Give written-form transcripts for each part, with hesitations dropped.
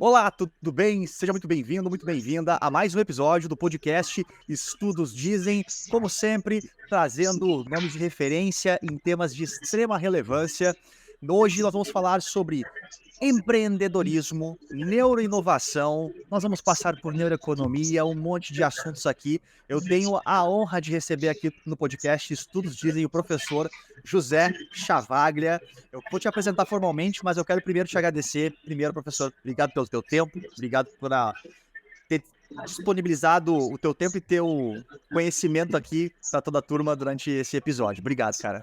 Olá, tudo bem? Seja muito bem-vindo, muito bem-vinda a mais um episódio do podcast Estudos Dizem, como sempre, trazendo nomes de referência em temas de extrema relevância. Hoje nós vamos falar sobre empreendedorismo, neuroinovação, nós vamos passar por neuroeconomia, um monte de assuntos aqui. Eu tenho a honra de receber aqui no podcast Estudos Dizem o professor José Chavaglia. Eu vou te apresentar formalmente, mas eu quero primeiro te agradecer. Primeiro, professor, obrigado pelo teu tempo, obrigado por ter disponibilizado o teu tempo e teu conhecimento aqui para toda a turma durante esse episódio. Obrigado, cara.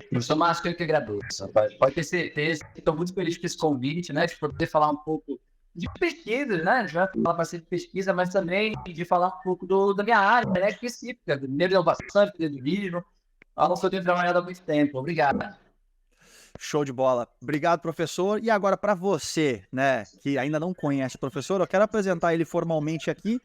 Professor Márcio, eu que agradeço. Pode ter certeza que estou muito feliz com esse convite, né? De poder falar um pouco de pesquisa, né? A gente vai falar bastante de pesquisa, mas também de falar um pouco da minha área, né? Específica, do inovação, empreendedorismo. Algo que eu tenho trabalhado há muito tempo. Obrigado. Show de bola. Obrigado, professor. E agora, para você, né, que ainda não conhece o professor, eu quero apresentar ele formalmente aqui.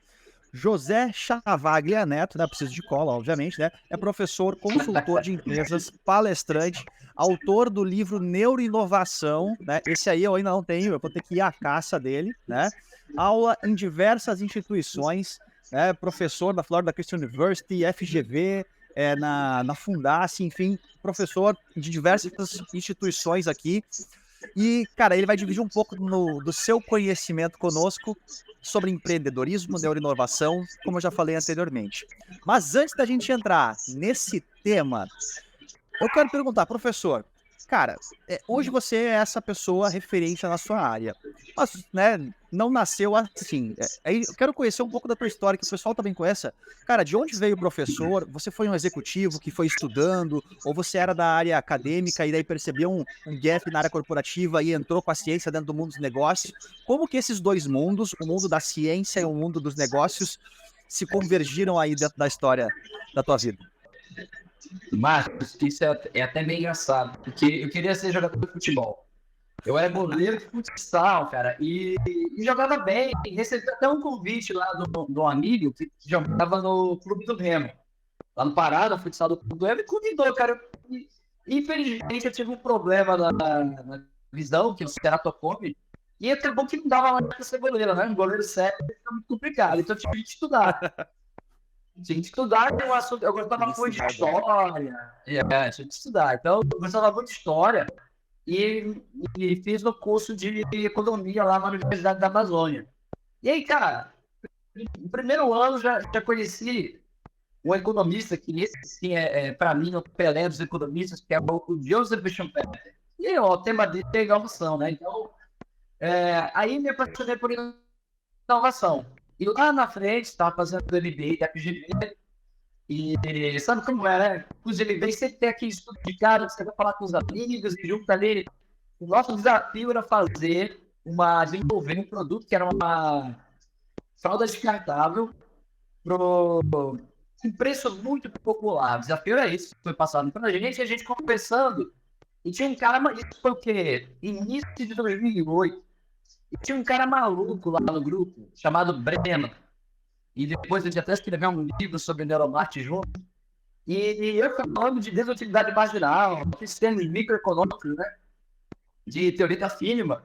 José Chavaglia Neto, né? Preciso de cola, obviamente, né? É professor, consultor de empresas, palestrante, autor do livro Neuroinovação, né? Esse aí eu ainda não tenho, eu vou ter que ir à caça dele, né? Aula em diversas instituições, né? Professor da Florida Christian University, FGV, na Fundace, enfim, professor de diversas instituições aqui. E, cara, ele vai dividir um pouco do seu conhecimento conosco sobre empreendedorismo, neuroinovação, como eu já falei anteriormente. Mas antes da gente entrar nesse tema, eu quero perguntar, professor, cara, hoje você é essa pessoa referente na sua área, mas, né, não nasceu assim. Eu quero conhecer um pouco da tua história, que o pessoal também conheça. Cara, de onde veio o professor? Você foi um executivo que foi estudando, ou você era da área acadêmica e daí percebeu um gap na área corporativa e entrou com a ciência dentro do mundo dos negócios? Como que esses dois mundos, o mundo da ciência e o mundo dos negócios, se convergiram aí dentro da história da tua vida? Marcos, isso é até meio engraçado, porque eu queria ser jogador de futebol. Eu era goleiro de futsal, cara, e jogava bem. Recebi até um convite lá do amigo que jogava no Clube do Remo, lá no Pará, no futsal do Clube do Remo, e convidou, cara. E, infelizmente, eu tive um problema na visão, que o ceratocome, e acabou que não dava mais pra ser goleiro, né? Um goleiro sério fica muito complicado, então eu tive que estudar. Tinha que estudar um assunto. Eu gostava muito de história. Tinha que estudar. Então, eu gostava muito de história e fiz o curso de economia lá na Universidade da Amazônia. E aí, cara, no primeiro ano já conheci um economista que esse sim para mim, o Pelé dos economistas, que é o Joseph Schumpeter. E aí, ó, o tema dele é inovação, né? Então, aí me apaixonei por inovação. E lá na frente, estava fazendo o MBA da FGV, e sabe como é, né? Os MBA sempre tem aquele estudo de cara, você vai falar com os amigos e junto ali. O nosso desafio era desenvolver um produto que era uma fralda descartável com preço muito popular. O desafio era isso, foi passado para a gente, e a gente conversando. E tinha um cara, isso foi o quê? Início de 2008. E tinha um cara maluco lá no grupo, chamado Breno. E depois a gente até escreveu um livro sobre neuromarketing junto. E eu falando de desutilidade marginal, sistemas microeconômicos, né? De teoria da Feynman,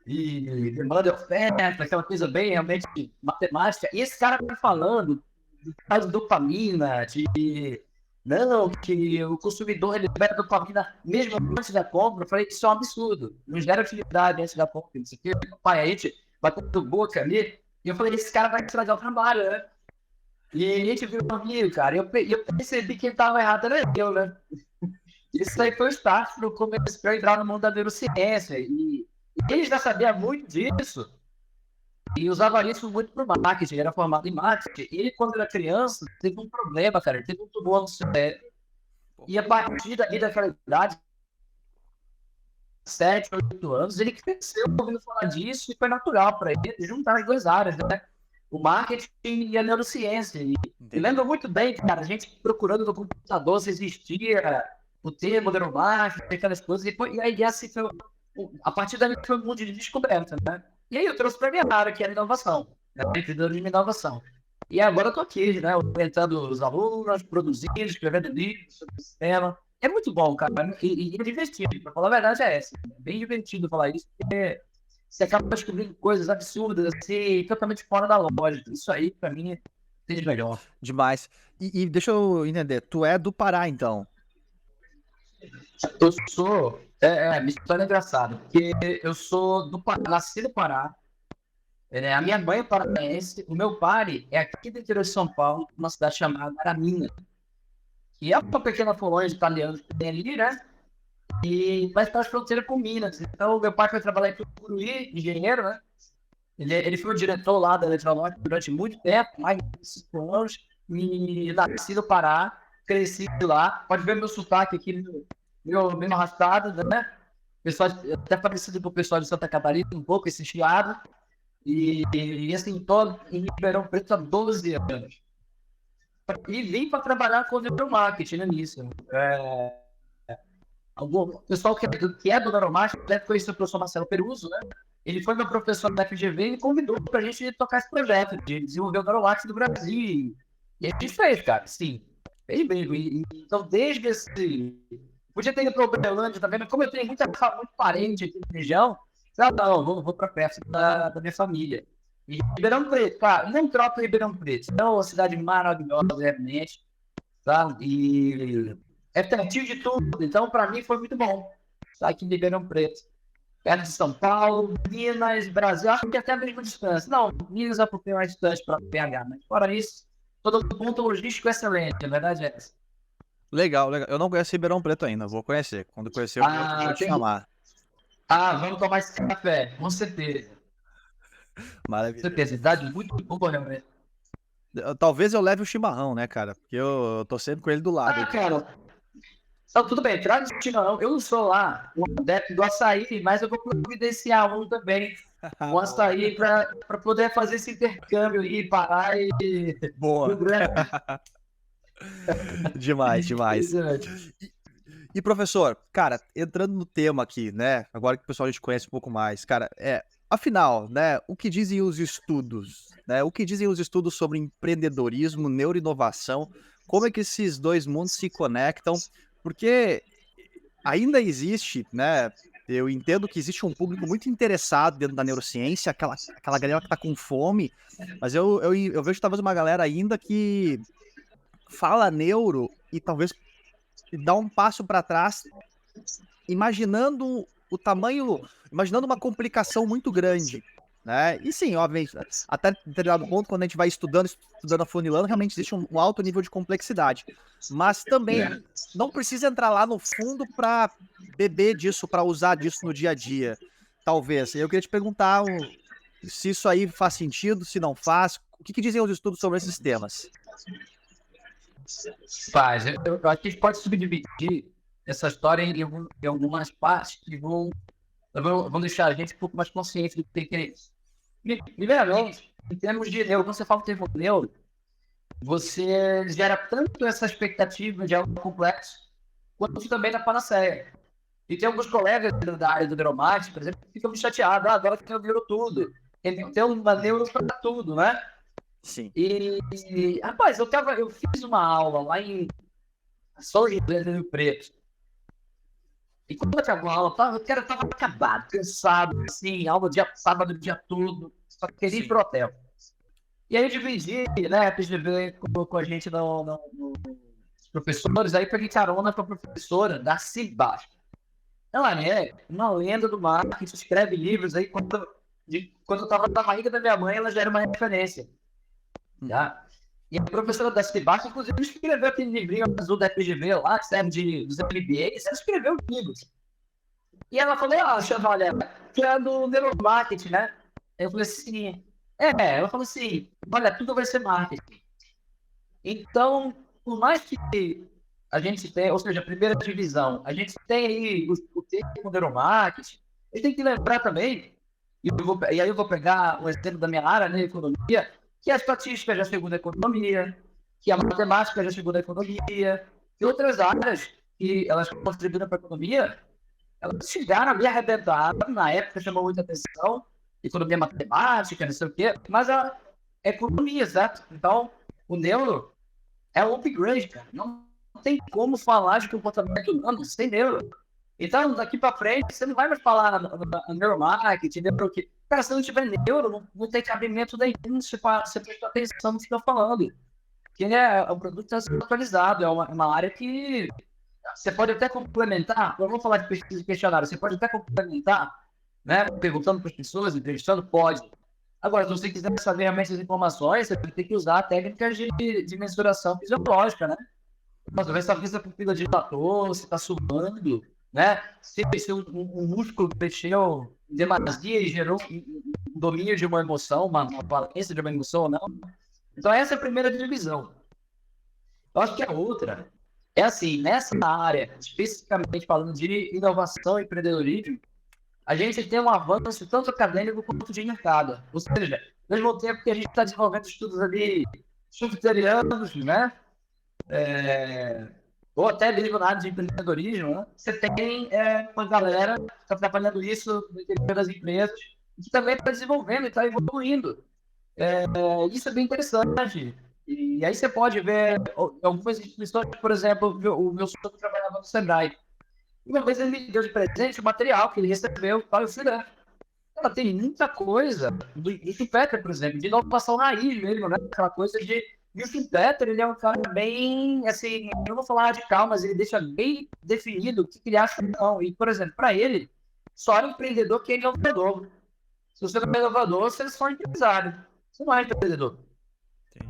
e demanda e oferta, aquela coisa bem realmente matemática. E esse cara tá falando de caso de dopamina, não, que o consumidor ele libera dopamina mesmo antes da compra. Eu falei que isso é um absurdo, não gera utilidade antes da compra. Não sei o quê. Pai, a gente batendo boca ali. E eu falei, esse cara vai estragar o trabalho, né? E a gente viu amigo, cara. E eu percebi que ele tava errado, era eu, né? Isso aí foi o start para eu entrar no mundo da neurociência. E ele já sabia muito disso e usava isso muito para o marketing. Era formado em marketing. E ele, quando era criança, teve um problema, cara. Ele teve um tumor no cérebro. E a partir daí, daquela idade, 7, 8 anos, ele cresceu ouvindo falar disso e foi natural para ele juntar as duas áreas, né? O marketing e a neurociência. E lembro muito bem, cara, a gente procurando no computador se existia o termo neuromarketing, aquelas coisas. E aí, assim, a partir daí foi um mundo de descoberta, né? E aí eu trouxe para minha área, que era inovação, né? Empreendedorismo e inovação. E agora eu tô aqui, né? Orientando os alunos, produzindo, escrevendo livros sobre o sistema. É muito bom, cara. E é divertido. Pra falar a verdade, é essa. É bem divertido falar isso, porque você acaba descobrindo coisas absurdas, assim, totalmente fora da lógica. Isso aí, pra mim, é de melhor. Demais. E deixa eu entender, tu é do Pará, então? Eu sou. Minha história é engraçada, porque eu sou do Pará, nasci no Pará. A minha mãe é paraense, o meu pai é aqui do interior de São Paulo, uma cidade chamada Aramina, que é uma pequena colônia de italianos que tem ali, né? E vai estar fronteira com Minas. Então, meu pai foi trabalhar em Tucuruí, engenheiro, né? Ele foi o diretor lá da Eletronorte durante muito tempo, mais de 5 anos, e nasci no Pará, cresci lá. Pode ver meu sotaque aqui, meu arrastado, né? Pessoal, até parecido com o pessoal de Santa Catarina, um pouco esse chiado. E assim, tô em Ribeirão Preto há 12 anos. E vim para trabalhar com o neuromarketing, né, nisso. O pessoal que é do neuromarketing deve conhecer o professor Marcelo Peruso, né? Ele foi meu professor da FGV e me convidou para a gente tocar esse projeto de desenvolver o neuromarketing do Brasil. E a gente fez, cara, sim. Fez mesmo. Então, desde esse... Podia ter ido para o Uberlândia também, mas como eu tenho muito parente aqui na região, não, vou para perto da minha família. E Ribeirão Preto, cara, não troca Ribeirão Preto. É uma cidade maravilhosa, realmente. Tá? E é pertinho de tudo. Então, para mim, foi muito bom estar aqui em Ribeirão Preto. Perto de São Paulo, Minas, Brasil, acho que até a mesma distância. Não, Minas é um pouquinho mais distante para PH, mas fora isso, todo ponto logístico excelente, a verdade é essa. Legal, legal. Eu não conheço Ribeirão Preto ainda, vou conhecer. Quando conhecer, eu vou te chamar. Vamos tomar esse café, com certeza. Maravilha. Com certeza, idade muito boa, realmente. Talvez eu leve o chimarrão, né, cara? Porque eu tô sempre com ele do lado. Cara, então, tudo bem, traz o chimarrão. Eu não sou lá um adepto do açaí, mas eu vou providenciar um também. Um açaí para poder fazer esse intercâmbio e parar e. Boa. Demais. E professor, cara, entrando no tema aqui, né? Agora que o pessoal a gente conhece um pouco mais, cara, afinal, né? O que dizem os estudos, né? O que dizem os estudos sobre empreendedorismo, neuroinovação? Como é que esses dois mundos se conectam? Porque ainda existe, né? Eu entendo que existe um público muito interessado dentro da neurociência, aquela galera que tá com fome, mas eu vejo talvez uma galera ainda que fala neuro e talvez dá um passo para trás, imaginando o tamanho, imaginando uma complicação muito grande, né? E sim, obviamente, até determinado ponto, quando a gente vai estudando, afunilando, realmente existe um alto nível de complexidade. Mas também não precisa entrar lá no fundo para beber disso, para usar disso no dia a dia. Talvez. Eu queria te perguntar se isso aí faz sentido, se não faz. O que dizem os estudos sobre esses temas? Faz. Eu acho que a gente pode subdividir essa história em algumas partes que vão deixar a gente um pouco mais consciente do que tem que é isso. Primeiramente, em termos de neuro, quando você fala o termo neuro, você gera tanto essa expectativa de algo complexo, quanto também da panaceia. E tem alguns colegas da área do neuromarketing, por exemplo, que ficam chateados, agora tem o neuro tudo. Tem que ter uma neuro para tudo, né? Sim. Rapaz, eu fiz uma aula lá em São José do Rio Preto. E quando acabou a aula, o cara tava acabado, cansado, assim, aula dia sábado, dia todo, só queria ir pro hotel. E aí eu dividi, né, a PGV com a gente nos professores, aí peguei carona pra professora da Cibasco. Ela é uma lenda do marketing, escreve livros aí, quando eu tava na barriga da minha mãe, ela já era uma referência. Tá? E a professora da Cibasco, inclusive, escreveu aquele livrinho azul da FGV lá, que serve dos MBAs, ela escreveu livros. E ela falou, Chavalha, tu é do neuromarketing, né? Eu falei assim, ela falou assim, olha, tudo vai ser marketing. Então, por mais que a gente tenha, ou seja, a primeira divisão, a gente tem aí o termo neuromarketing, a gente tem que lembrar também, e aí eu vou pegar um exemplo da minha área, né, economia, que a estatística já chegou na economia, que a matemática já chegou na economia, e outras áreas que elas contribuíram para a economia, elas chegaram a me arrebentar. Na época chamou muita atenção, economia matemática, não sei o quê, mas a economia, certo? Então, o neuro é um upgrade, cara. Não tem como falar de comportamento humano sem neuro. Então, daqui para frente, você não vai mais falar neuromarketing, neuro que. Cara, se não tiver neuro, não tem cabimento nenhum se você prestar atenção no que eu estou falando. Porque o produto está sendo atualizado, é uma área que você pode até complementar. Eu vou falar de pesquisa de questionário, você pode até complementar, né? Perguntando para as pessoas, entrevistando, pode. Agora, se você quiser saber realmente as informações, você vai ter que usar técnicas de mensuração fisiológica, né? Você vai saber se a pupila dilatou, se está suando, né? Se um músculo mexeu em demasia e gerou um domínio de uma emoção, uma valência de uma emoção ou não. Então, essa é a primeira divisão. Eu acho que a outra é assim, nessa área, especificamente falando de inovação e empreendedorismo, a gente tem um avanço tanto acadêmico quanto de mercado. Ou seja, ao mesmo tempo que a gente está desenvolvendo estudos ali subsidiarianos, né? Ou até mesmo na área de empreendedorismo, né? Você tem uma galera que está trabalhando isso no interior das empresas, que também está desenvolvendo e está evoluindo. Isso é bem interessante. E aí você pode ver algumas instituições, por exemplo, o meu sogro trabalhava no Sebrae. E uma vez ele me deu de presente o material que ele recebeu para o Sebrae. Ela tem muita coisa do Schumpeter, por exemplo, de inovação raiz mesmo, né? Aquela coisa de... E o Schumpeter, ele é um cara bem, assim, eu não vou falar radical, mas ele deixa bem definido o que ele acha que não. E, por exemplo, para ele, só é um empreendedor que é inovador. Se você não é inovador, você é só empresário. Você não é empreendedor.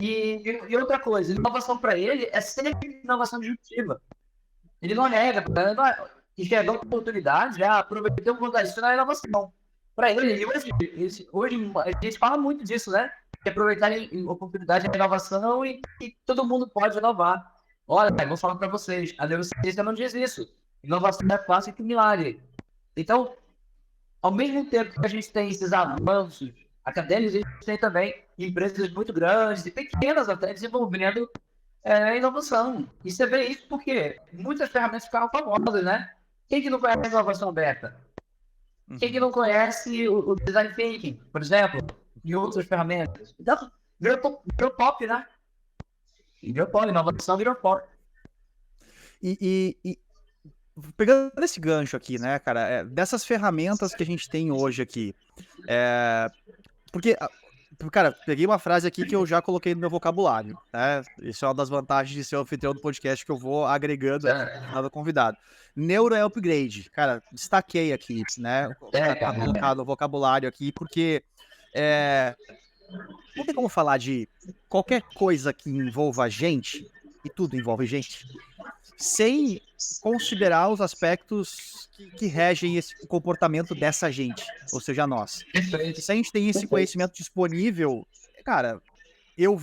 E outra coisa, inovação para ele é sempre inovação disruptiva. Ele não nega, enxergar oportunidade, aproveitar o contato, isso não é inovação. Para ele, hoje a gente fala muito disso, né? Que aproveitar a oportunidade de inovação e todo mundo pode inovar. Olha, eu vou falar para vocês, a neurociência não diz isso. Inovação é fácil que milagre. Então, ao mesmo tempo que a gente tem esses avanços acadêmicos, a gente tem também empresas muito grandes e pequenas até desenvolvendo inovação. E você vê isso porque muitas ferramentas ficaram famosas, né? Quem que não conhece a inovação aberta? Quem que não conhece o design thinking, por exemplo, e outras ferramentas? Então, virou pop, né? Virou pop, inovação virou pop. E pegando esse gancho aqui, né, cara, dessas ferramentas que a gente tem hoje aqui, porque, cara, peguei uma frase aqui que eu já coloquei no meu vocabulário, né? Isso é uma das vantagens de ser o anfitrião do podcast que eu vou agregando ao convidado. Neuro é upgrade. Cara, destaquei aqui, né? Pra colocar no vocabulário aqui, porque não tem como falar de qualquer coisa que envolva a gente, e tudo envolve gente, sem considerar os aspectos que regem esse comportamento dessa gente, ou seja, nós. Se a gente tem esse conhecimento disponível, cara, eu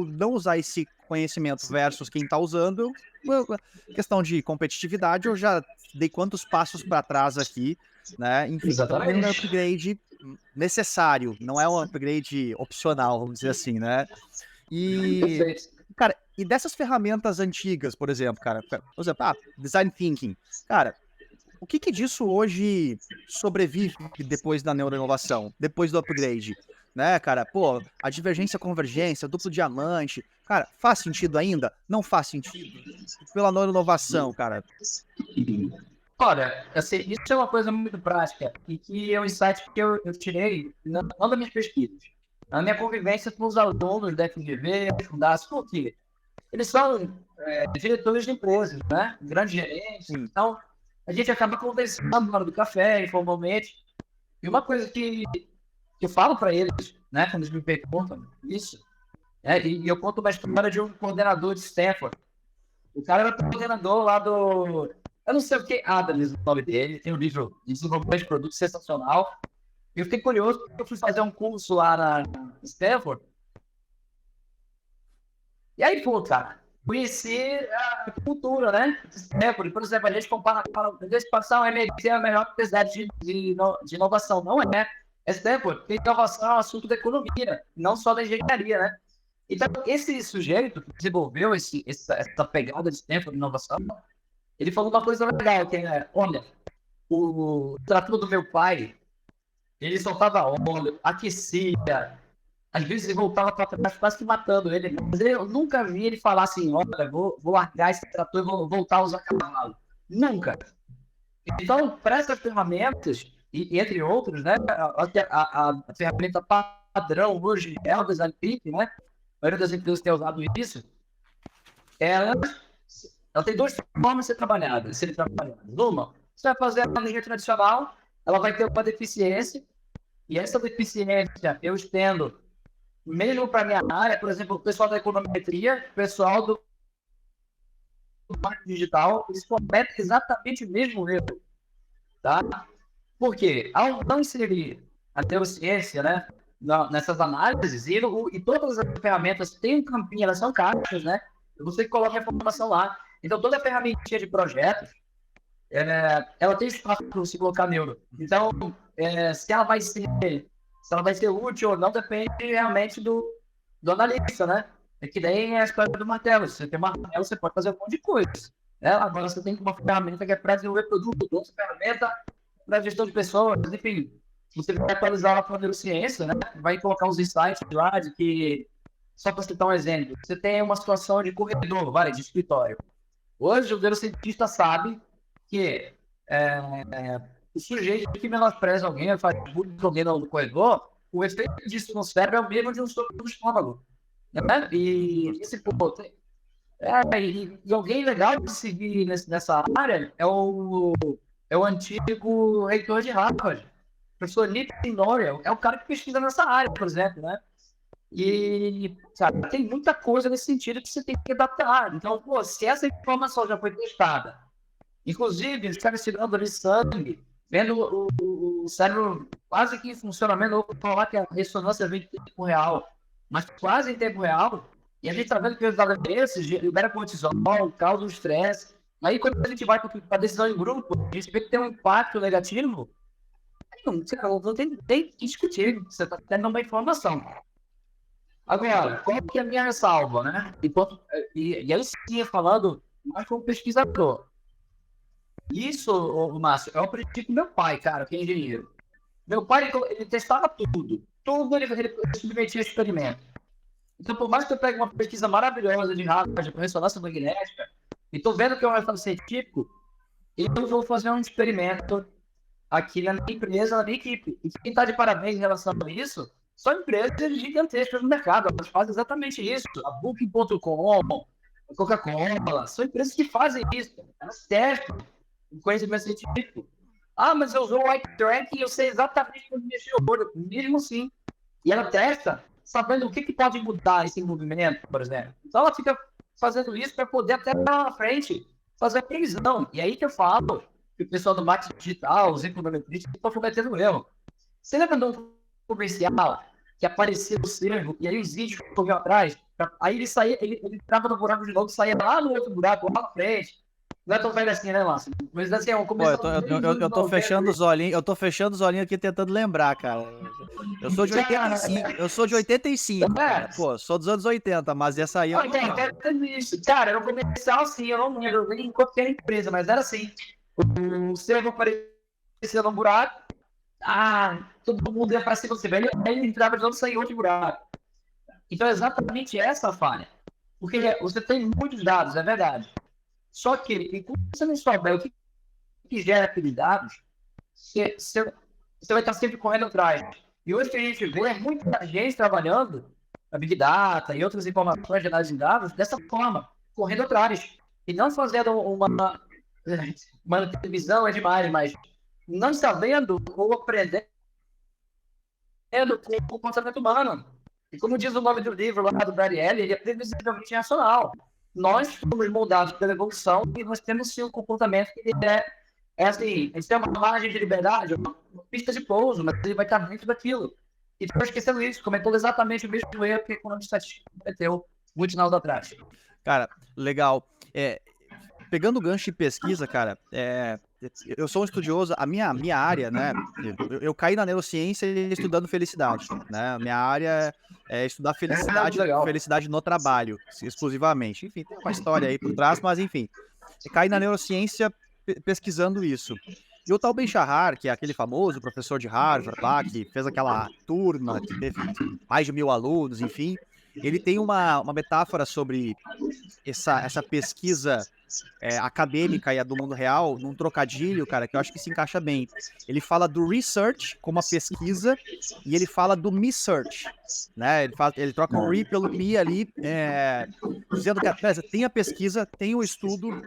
não usar esse conhecimento versus quem tá usando, questão de competitividade, eu já dei quantos passos para trás aqui, né? Enfim, também não é um upgrade necessário, não é um upgrade opcional, vamos dizer assim, né? E, cara, e dessas ferramentas antigas, por exemplo, design thinking, cara, o que disso hoje sobrevive depois da neuroinovação, depois do upgrade? Né, cara? Pô, a divergência, convergência, duplo diamante, cara, faz sentido ainda? Não faz sentido? Pela neuroinovação, cara. Olha, assim, isso é uma coisa muito prática e que é um insight que eu tirei não das minhas pesquisas, na minha convivência com os alunos da FGV, porque eles são diretores de empresas, né? Grandes gerentes. Então, a gente acaba conversando na hora do café, informalmente. E uma coisa que eu falo para eles, né? Quando eles me perguntam isso, e eu conto uma história de um coordenador de Stanford. O cara era coordenador lá do... Eu não sei o que, Adams, o nome dele. Tem um livro de desenvolvimento de produto sensacional. Eu fiquei curioso porque eu fui fazer um curso lá na Stanford. E aí, pô, cara, conheci a cultura, né? Stanford, por exemplo, a gente compara, passar um MIT é a melhor universidade de inovação. Não é. Stanford tem inovação, é um assunto da economia, não só da engenharia, né? Então, esse sujeito que desenvolveu essa pegada de Stanford de inovação, ele falou uma coisa legal, que olha, o trator do meu pai, ele soltava óleo, aquecia, às vezes ele voltava para trás quase que matando ele, mas eu nunca vi ele falar assim, olha, vou largar esse trator e vou voltar a usar cavalo. Nunca. Então, para essas ferramentas, e entre outros, né, a ferramenta padrão hoje é o Design Thinking, né? A maioria das empresas tem usado isso. Ela tem duas formas de ser trabalhada. Uma, você vai fazer a planilha tradicional, ela vai ter uma deficiência, e essa deficiência eu estendo mesmo para minha área, por exemplo, o pessoal da econometria, o pessoal do marketing digital, eles cometem exatamente o mesmo erro, tá? Por quê? Ao não inserir a neurociência, né, nessas análises, e todas as ferramentas têm um campinho, elas são caixas, né? Você coloca a informação lá. Então, toda a ferramentinha de projetos, ela tem espaço para se colocar neuro. Então, se ela vai ser útil ou não, depende realmente do analista, né? É que nem a história do martelo. Se você tem martelo, você pode fazer um monte de coisa. Né? Agora você tem uma ferramenta que é para desenvolver produto, outra ferramenta para gestão de pessoas, enfim. Você vai atualizar ela para a neurociência, né? Vai colocar uns insights lá de que, só para citar um exemplo, você tem uma situação de corredor, de escritório. Hoje o neurocientista sabe que o sujeito que menospreza alguém, faz bullying com alguém no corredor, o efeito disso no cérebro é o mesmo de um sopro no estômago. Né? E esse ponto. E alguém legal de seguir nessa área é o antigo reitor de Harvard, o professor Nick Norrell, é o cara que pesquisa nessa área, por exemplo, né? E, sabe, tem muita coisa nesse sentido que você tem que adaptar. Então, se essa informação já foi testada, inclusive, os caras tirando ali sangue, vendo o cérebro quase que em funcionamento, ou falar que a ressonância vem em tempo real, mas quase em tempo real, e a gente está vendo que os resultados desses libera cortisol, causa o estresse. Aí, quando a gente vai para a decisão em grupo, a gente vê que tem um impacto negativo, não tem que discutir, você está tendo uma informação. Agora, qual que é a minha ressalva, né? E aí sim, falando mais como pesquisador. Isso, Márcio, eu aprendi com meu pai, cara, que é engenheiro. Meu pai, ele testava tudo. Tudo ele submetia a experimento. Então, por mais que eu pegue uma pesquisa maravilhosa de Harvard, de ressonância magnética, e estou vendo que é um resultado científico, eu vou fazer um experimento aqui na minha empresa, na minha equipe. E quem está de parabéns em relação a isso são empresas gigantescas no mercado. Elas fazem exatamente isso. A Booking.com, a Coca-Cola, são empresas que fazem isso. Elas testam o conhecimento científico. Ah, mas eu usou o White Track e eu sei exatamente como mexer o olho. Mesmo assim. E ela testa sabendo o que pode mudar esse movimento, por exemplo. Então ela fica fazendo isso para poder até lá na frente fazer a previsão. E aí que eu falo que o pessoal do marketing digital, os econometristas, estão cometendo erro. Você lembra de um comercial que apareceu no cerco e aí os vídeos corriam atrás? Aí ele saía, ele entrava no buraco de novo e saía lá no outro buraco, lá na frente. Não é tão velho assim, né, Márcio? Mas assim, eu tô fechando os olhinhos aqui tentando lembrar, cara. Eu sou de 85. Eu sou de 85. Cara. Pô, sou dos anos 80, mas essa aí. Cara, era um comercial assim, eu não lembro nem em qualquer empresa, mas era assim. O cerco aparecia no buraco. Todo mundo ia pra cima do cerco. Aí ele entrava de novo e saía outro buraco. Então é exatamente essa a falha. Porque você tem muitos dados, é verdade. Só que, enquanto você não souber o que gera aqueles dados, você vai estar sempre correndo atrás. E hoje que a gente vê é muita gente trabalhando na Big Data e outras informações de análise de dados dessa forma, correndo atrás. E não fazendo uma televisão é demais, mas não sabendo ou aprendendo com o comportamento humano. E como diz o nome do livro lá do Brad Elliott, ele é previsivelmente racional. Nós somos moldados pela evolução e nós temos sim um comportamento que é assim, a gente tem uma margem de liberdade, uma pista de pouso, mas ele vai estar dentro daquilo. E estou esquecendo isso, comentou exatamente o mesmo erro que o economista estatístico cometeu muitos anos atrás. Cara, legal. Pegando o gancho de pesquisa, cara, eu sou um estudioso, a minha área, né, eu caí na neurociência estudando felicidade, né, a minha área é estudar felicidade no trabalho, exclusivamente. Enfim, tem uma história aí por trás, mas enfim, eu caí na neurociência pesquisando isso. E o tal Ben-Shahar, que é aquele famoso professor de Harvard lá, que fez aquela turma, que teve mais de 1000 alunos, enfim, ele tem uma metáfora sobre essa pesquisa acadêmica e a do mundo real, num trocadilho, cara, que eu acho que se encaixa bem. Ele fala do research como a pesquisa e ele fala do me-search, né? Ele troca o re pelo me ali, dizendo que beleza, tem a pesquisa, tem o estudo,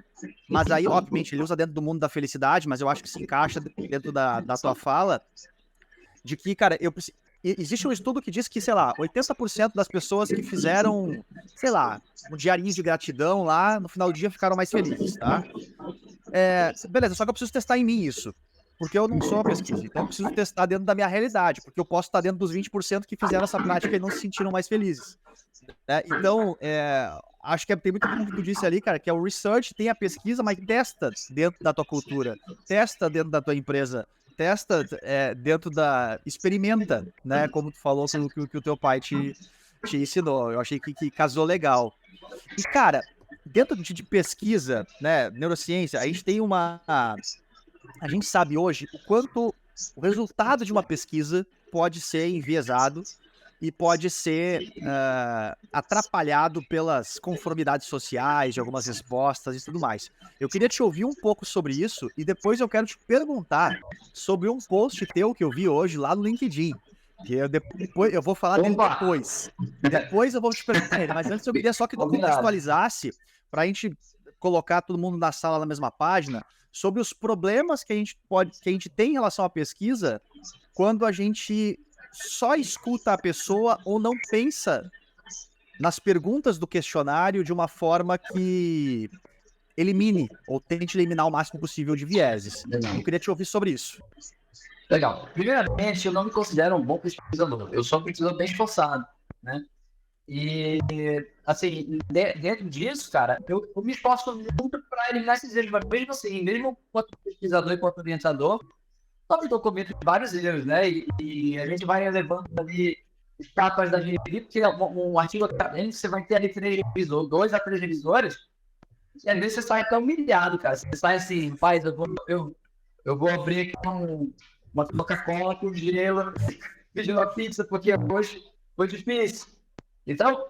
mas aí, obviamente, ele usa dentro do mundo da felicidade, mas eu acho que se encaixa dentro da tua fala, de que, cara, existe um estudo que diz que, sei lá, 80% das pessoas que fizeram, sei lá, um diarinho de gratidão lá, no final do dia ficaram mais felizes, tá? Beleza, só que eu preciso testar em mim isso, porque eu não sou uma pesquisa, então eu preciso testar dentro da minha realidade, porque eu posso estar dentro dos 20% que fizeram essa prática e não se sentiram mais felizes. Então, acho que tem muito como que tu disse ali, cara, que é o research, tem a pesquisa, mas testa dentro da tua cultura, testa dentro da tua empresa, testa dentro experimenta, né? Como tu falou, que o teu pai te ensinou. Eu achei que casou legal. E, cara, dentro de pesquisa, né? Neurociência, a gente tem a gente sabe hoje o quanto o resultado de uma pesquisa pode ser enviesado e pode ser atrapalhado pelas conformidades sociais, de algumas respostas e tudo mais. Eu queria te ouvir um pouco sobre isso e depois eu quero te perguntar sobre um post teu que eu vi hoje lá no LinkedIn. Que eu vou falar dele depois. Depois eu vou te perguntar ele, mas antes eu queria só que tu contextualizasse para a gente colocar todo mundo na sala na mesma página sobre os problemas que a gente tem em relação à pesquisa quando a gente só escuta a pessoa ou não pensa nas perguntas do questionário de uma forma que elimine ou tente eliminar o máximo possível de vieses. Eu queria te ouvir sobre isso. Legal. Primeiramente, eu não me considero um bom pesquisador. Eu sou um pesquisador bem esforçado, né? E, assim, dentro disso, cara, eu me esforço muito para eliminar esses erros. Mas mesmo assim, mesmo quanto pesquisador e quanto orientador, eu cometo vários erros, né? E a gente vai levando ali etapas da revisão, porque um artigo acadêmico você vai ter ali 3 revisores, 2 a 3 revisores, e às vezes você sai até humilhado, cara. Você sai assim, pai, eu vou abrir aqui uma Coca-Cola com gelo, pedindo uma pizza, porque hoje foi difícil. Então,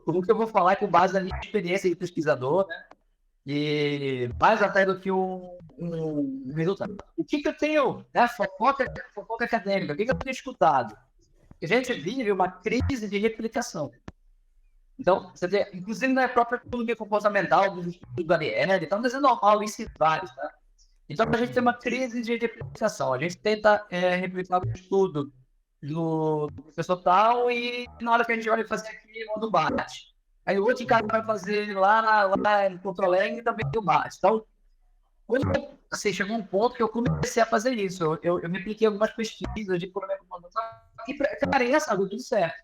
o que eu vou falar é com base na minha experiência de pesquisador, né? E mais até do que um resultado. O que eu tenho, né? Fofoca acadêmica, o que eu tenho escutado? A gente vive uma crise de replicação. Então, você vê, inclusive na própria economia comportamental, dos estudos do Ariely, então é normal isso em vários, tá? Então, a gente tem uma crise de replicação. A gente tenta replicar o estudo do professor tal e na hora que a gente vai fazer aqui, o mundo bate. Aí o outro cara vai fazer lá em Porto Alegre e também o bate. Então, assim, chegou um ponto que eu comecei a fazer isso. Eu me apliquei algumas pesquisas de economia comportamental e, cara, essa tudo certo.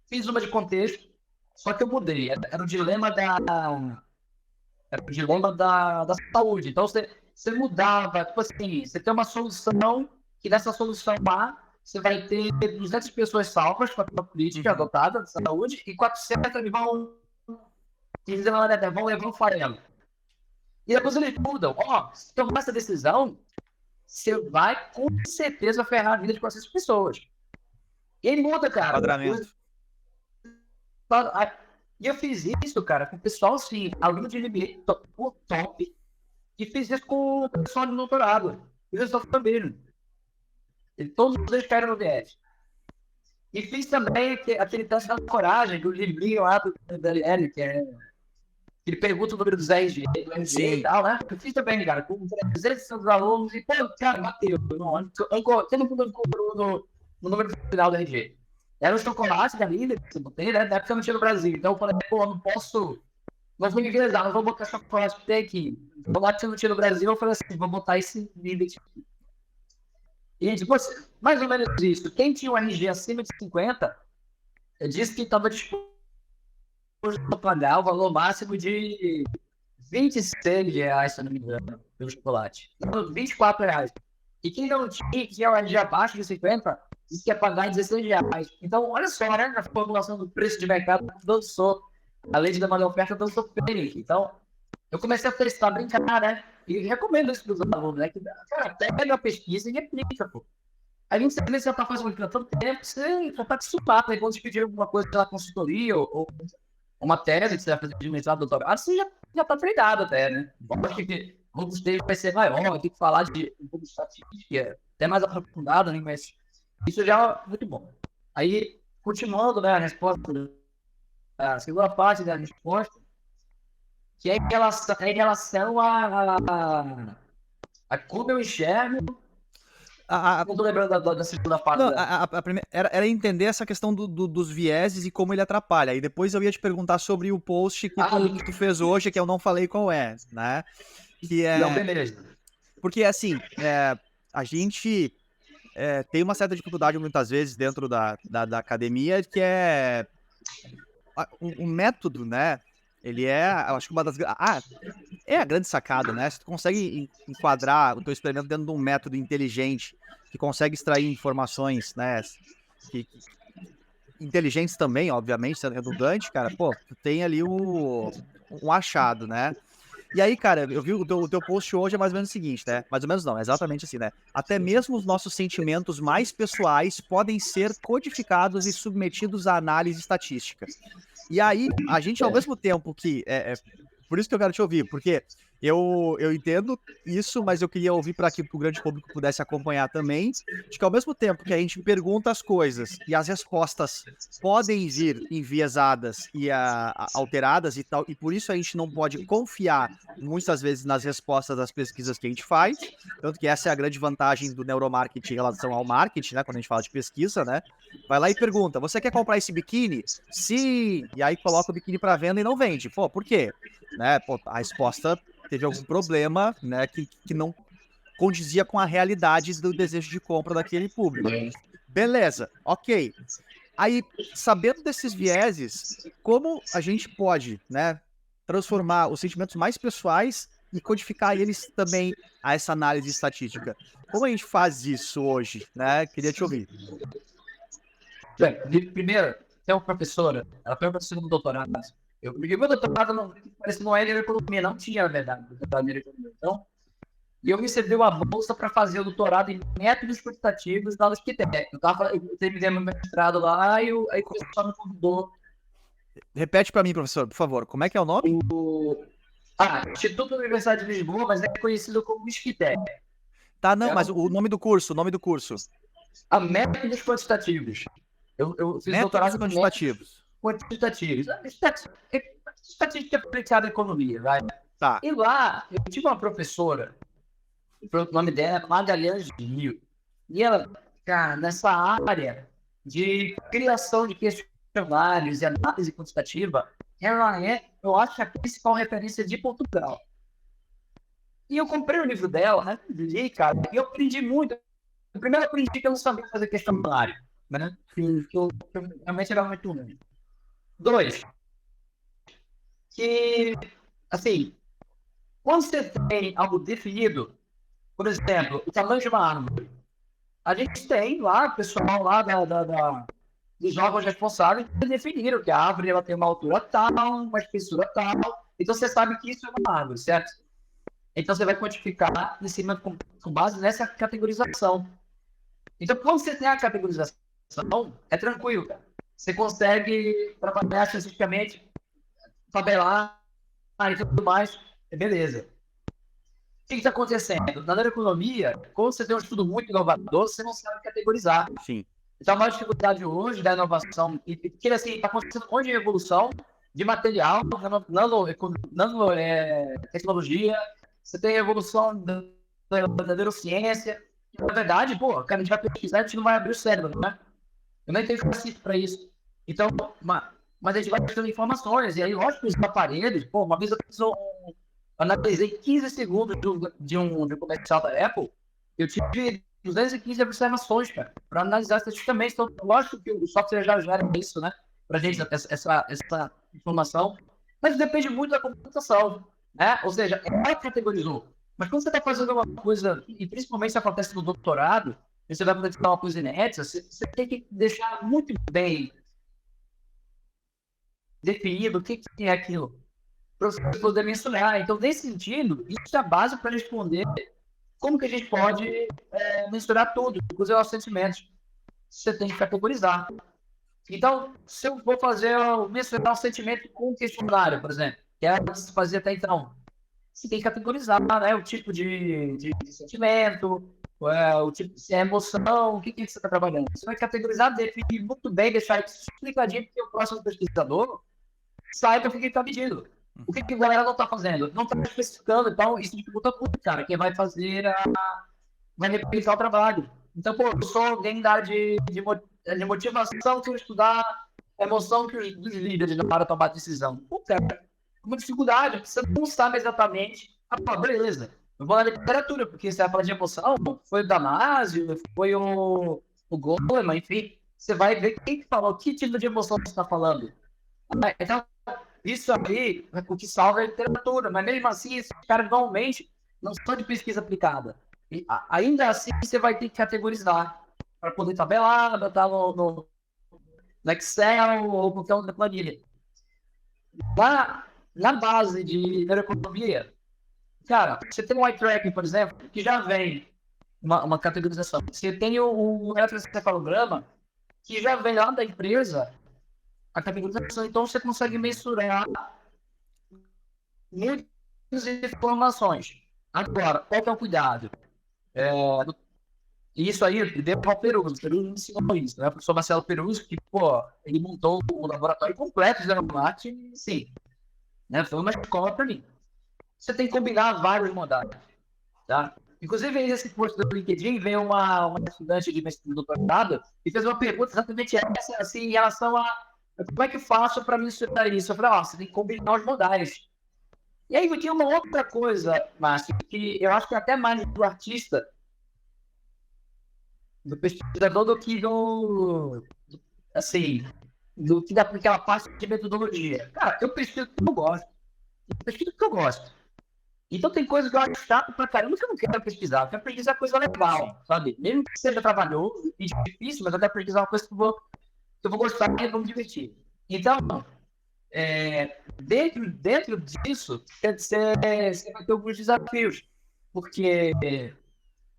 Fiz uma de contexto, só que eu mudei. Era o dilema da saúde. Então, você mudava, tipo assim, você tem uma solução, que nessa solução A, você vai ter 200 pessoas salvas com a política adotada de saúde e 400 vão levar um farelo. E depois eles mudam. Se tomar essa decisão, você vai com certeza ferrar a vida de 400 pessoas. E ele muda, cara. Padramento. E eu fiz isso, cara, com o pessoal, assim, aluno de MBA top, e fiz isso com o pessoal de doutorado. Fiz isso também. Todos eles caíram no viés. E fiz também aquele teste da coragem, que o livrinho lá do Ariely, que ele pergunta o número dos RG, do RG e tal, né? Eu fiz também, cara, com 300 alunos, e, cara, bateu. Todo mundo cobrou no número final do RG. Era o chocolate da Líder, que eu botei, né? Na época eu não tinha no Brasil. Então eu falei, não posso. Não vou me inglesar, não vou botar chocolate que tem aqui. O chocolate que eu não tinha no Brasil, eu falei assim, vou botar esse Líder aqui. E depois, mais ou menos isso. Quem tinha um RG acima de 50, disse que estava disposto a pagar o valor máximo de R$26, se eu não me engano, pelo chocolate. Então, R$24. E quem não tinha um RG abaixo de 50, disse que ia pagar R$16. Então, olha só, né? A formulação do preço de mercado dançou. A lei de demanda e oferta dançou bem. Então, eu comecei a testar, brincar, né? E recomendo isso para os alunos, né? Que, cara, pega a pesquisa e replica, pô. Aí você já tá fazendo tanto tempo, você já tá acostumado. Aí quando te pedir alguma coisa pela consultoria ou uma tese que você vai fazer de mestrado, doutorado, você já tá treinado até, né? Eu acho que um dos textos vai ser maior, tem que falar de um pouco de estatística, até mais aprofundado, né? Mas isso já é muito bom. Aí, continuando, né, a resposta, a segunda parte da resposta, que é em relação a como eu enxergo. A, a, Não tô lembrando da segunda parte não, dela. a primeira, era entender essa questão dos vieses e como ele atrapalha. E depois eu ia te perguntar sobre o post que tu fez hoje, que eu não falei qual é, né? Que Não, é. beleza. Porque, assim, a gente tem uma certa dificuldade muitas vezes dentro da academia, que é um método, né? Ele eu acho que uma das. É a grande sacada, né? Se tu consegue enquadrar o teu experimento dentro de um método inteligente, que consegue extrair informações, né? Que, inteligentes também, obviamente, sendo redundante, cara, pô, tu tem ali um achado, né? E aí, cara, eu vi o teu post hoje é mais ou menos o seguinte, né? Mais ou menos não, é exatamente assim, né? Até mesmo os nossos sentimentos mais pessoais podem ser codificados e submetidos à análise estatística. E aí, a gente, ao mesmo tempo que. Por isso que eu quero te ouvir, porque eu entendo isso, mas eu queria ouvir para que o grande público pudesse acompanhar também, de que ao mesmo tempo que a gente pergunta as coisas e as respostas podem vir enviesadas e alteradas e tal, e por isso a gente não pode confiar muitas vezes nas respostas das pesquisas que a gente faz, tanto que essa é a grande vantagem do neuromarketing em relação ao marketing, né, quando a gente fala de pesquisa, né? Vai lá e pergunta: você quer comprar esse biquíni? Sim! E aí coloca o biquíni para venda e não vende. Pô, por quê? Né? Pô, a resposta teve algum problema, né, que não condizia com a realidade do desejo de compra daquele público. Beleza, ok. Aí, sabendo desses vieses, como a gente pode, né, transformar os sentimentos mais pessoais e codificar eles também a essa análise estatística? Como a gente faz isso hoje, né? Queria te ouvir. Primeiro, tem uma professora, ela foi uma professora do doutorado. Porque meu doutorado não era em economia, não tinha, na verdade, doutorado em economia. Então, e eu recebi uma bolsa para fazer o doutorado em métodos quantitativos da UFSCTEC. Eu terminei meu mestrado lá e aí o pessoal me convidou. Repete para mim, professor, por favor. Como é que é o nome? Instituto da Universidade de Lisboa, mas é conhecido como UFSCTEC. Tá, não, mas o nome do curso, A métodos quantitativos. Eu fiz Métodos doutorado em métodos quantitativos. quantitativos. Estatística aplicada à economia, vai. Tá. E lá, eu tive uma professora, o nome dela é Magalhães Rio. E ela, cara, nessa área de criação de questionários e análise quantitativa, ela é, eu acho, a principal referência de Portugal. E eu comprei o livro dela, né? Li, cara, e eu aprendi muito. Primeiro, eu aprendi que eu não sabia fazer questionário, né? Que eu realmente era muito ruim. 2, que, assim, quando você tem algo definido, por exemplo, o tamanho de uma árvore, a gente tem lá, o pessoal lá dos órgãos responsáveis definiram que a árvore ela tem uma altura tal, uma espessura tal, então você sabe que isso é uma árvore, certo? Então você vai quantificar em cima com base nessa categorização. Então, quando você tem a categorização, é tranquilo, cara. Você consegue trabalhar estatisticamente, tabelar e tudo mais, beleza. O que está acontecendo? Na neuroeconomia, quando você tem um estudo muito inovador, você não sabe categorizar. Sim. Então, a maior dificuldade hoje da inovação, e que assim, está acontecendo um monte de evolução de material, tecnologia, você tem a evolução da neurociência. Na verdade, pô, cara, a gente vai pesquisar, a gente não vai abrir o cérebro, né? Eu nem tenho capacidade para isso. Então, mas a gente vai tendo informações, e aí, lógico, os aparelhos, pô, uma vez eu analisei 15 segundos de um comercial da Apple, eu tive 215 observações, cara, para analisar estatisticamente. Então, lógico que o software já gera isso, né? Pra gente, essa informação. Mas depende muito da computação, né? Ou seja, ela categorizou. Mas quando você está fazendo uma coisa, e principalmente se acontece no doutorado, você vai poder uma coisa inédita, você tem que deixar muito bem definido o que é aquilo, para você poder mensurar. Então, nesse sentido, isso é a base para responder como que a gente pode mensurar tudo, inclusive os sentimentos? Você tem que categorizar. Então, se eu vou mensurar o sentimento com um questionário, por exemplo, que é o que se fazia até então, você tem que categorizar, né, o tipo de sentimento, o tipo de emoção, o que você está trabalhando. Você vai categorizar, definir muito bem, deixar isso explicadinho, porque o próximo pesquisador saiba o que ele está medindo. O que a galera não está fazendo? Não está especificando, então isso dificulta muito, cara. Quem vai fazer vai replicar o trabalho. Então, pô, eu sou alguém da área de motivação, quero estudar a emoção que os líderes na hora de tomar decisão. Pô, cara, uma dificuldade, você não sabe exatamente. Ah, pô, beleza. Eu vou na literatura, porque você vai falar de emoção, foi o Damasio, foi o Goleman, enfim. Você vai ver quem falou, que tipo de emoção você está falando. Então, isso aí, o que salva é a literatura, mas mesmo assim, esses caras normalmente não são de pesquisa aplicada. E, ainda assim, você vai ter que categorizar para poder tabelar, botar no Excel ou qualquer outra planilha. Lá, na base de neuroeconomia, cara, você tem um eye tracking, por exemplo, que já vem uma categorização. Você tem o eletroencefalograma, que já vem lá da empresa, a categorização. Então, você consegue mensurar muitas informações. Agora, qual que é o cuidado? Isso aí, deu ao Peruso. O Peruso ensinou isso, né? O professor Marcelo Peruso, que, pô, ele montou o laboratório completo de neuromarketing, sim. Né? Foi uma escola para mim. Você tem que combinar vários modais, tá? Inclusive, nesse post do LinkedIn, veio uma estudante de doutorado e fez uma pergunta exatamente essa, assim, em relação a como é que eu faço para mensurar isso? Eu falei, ó, você tem que combinar os modais. E aí tinha uma outra coisa, Márcio, que eu acho que é até mais do artista, do pesquisador, do que assim, do que daquela parte de metodologia. Cara, eu pesquiso o que eu gosto. Eu pesquiso o que eu gosto. Então tem coisas que eu acho chato pra caramba que eu não quero pesquisar. Eu quero pesquisar coisa legal, sabe? Mesmo que seja trabalhoso e difícil, mas eu quero pesquisar uma coisa que eu vou gostar e vou me divertir. Então, dentro disso, você vai ter alguns desafios. Porque,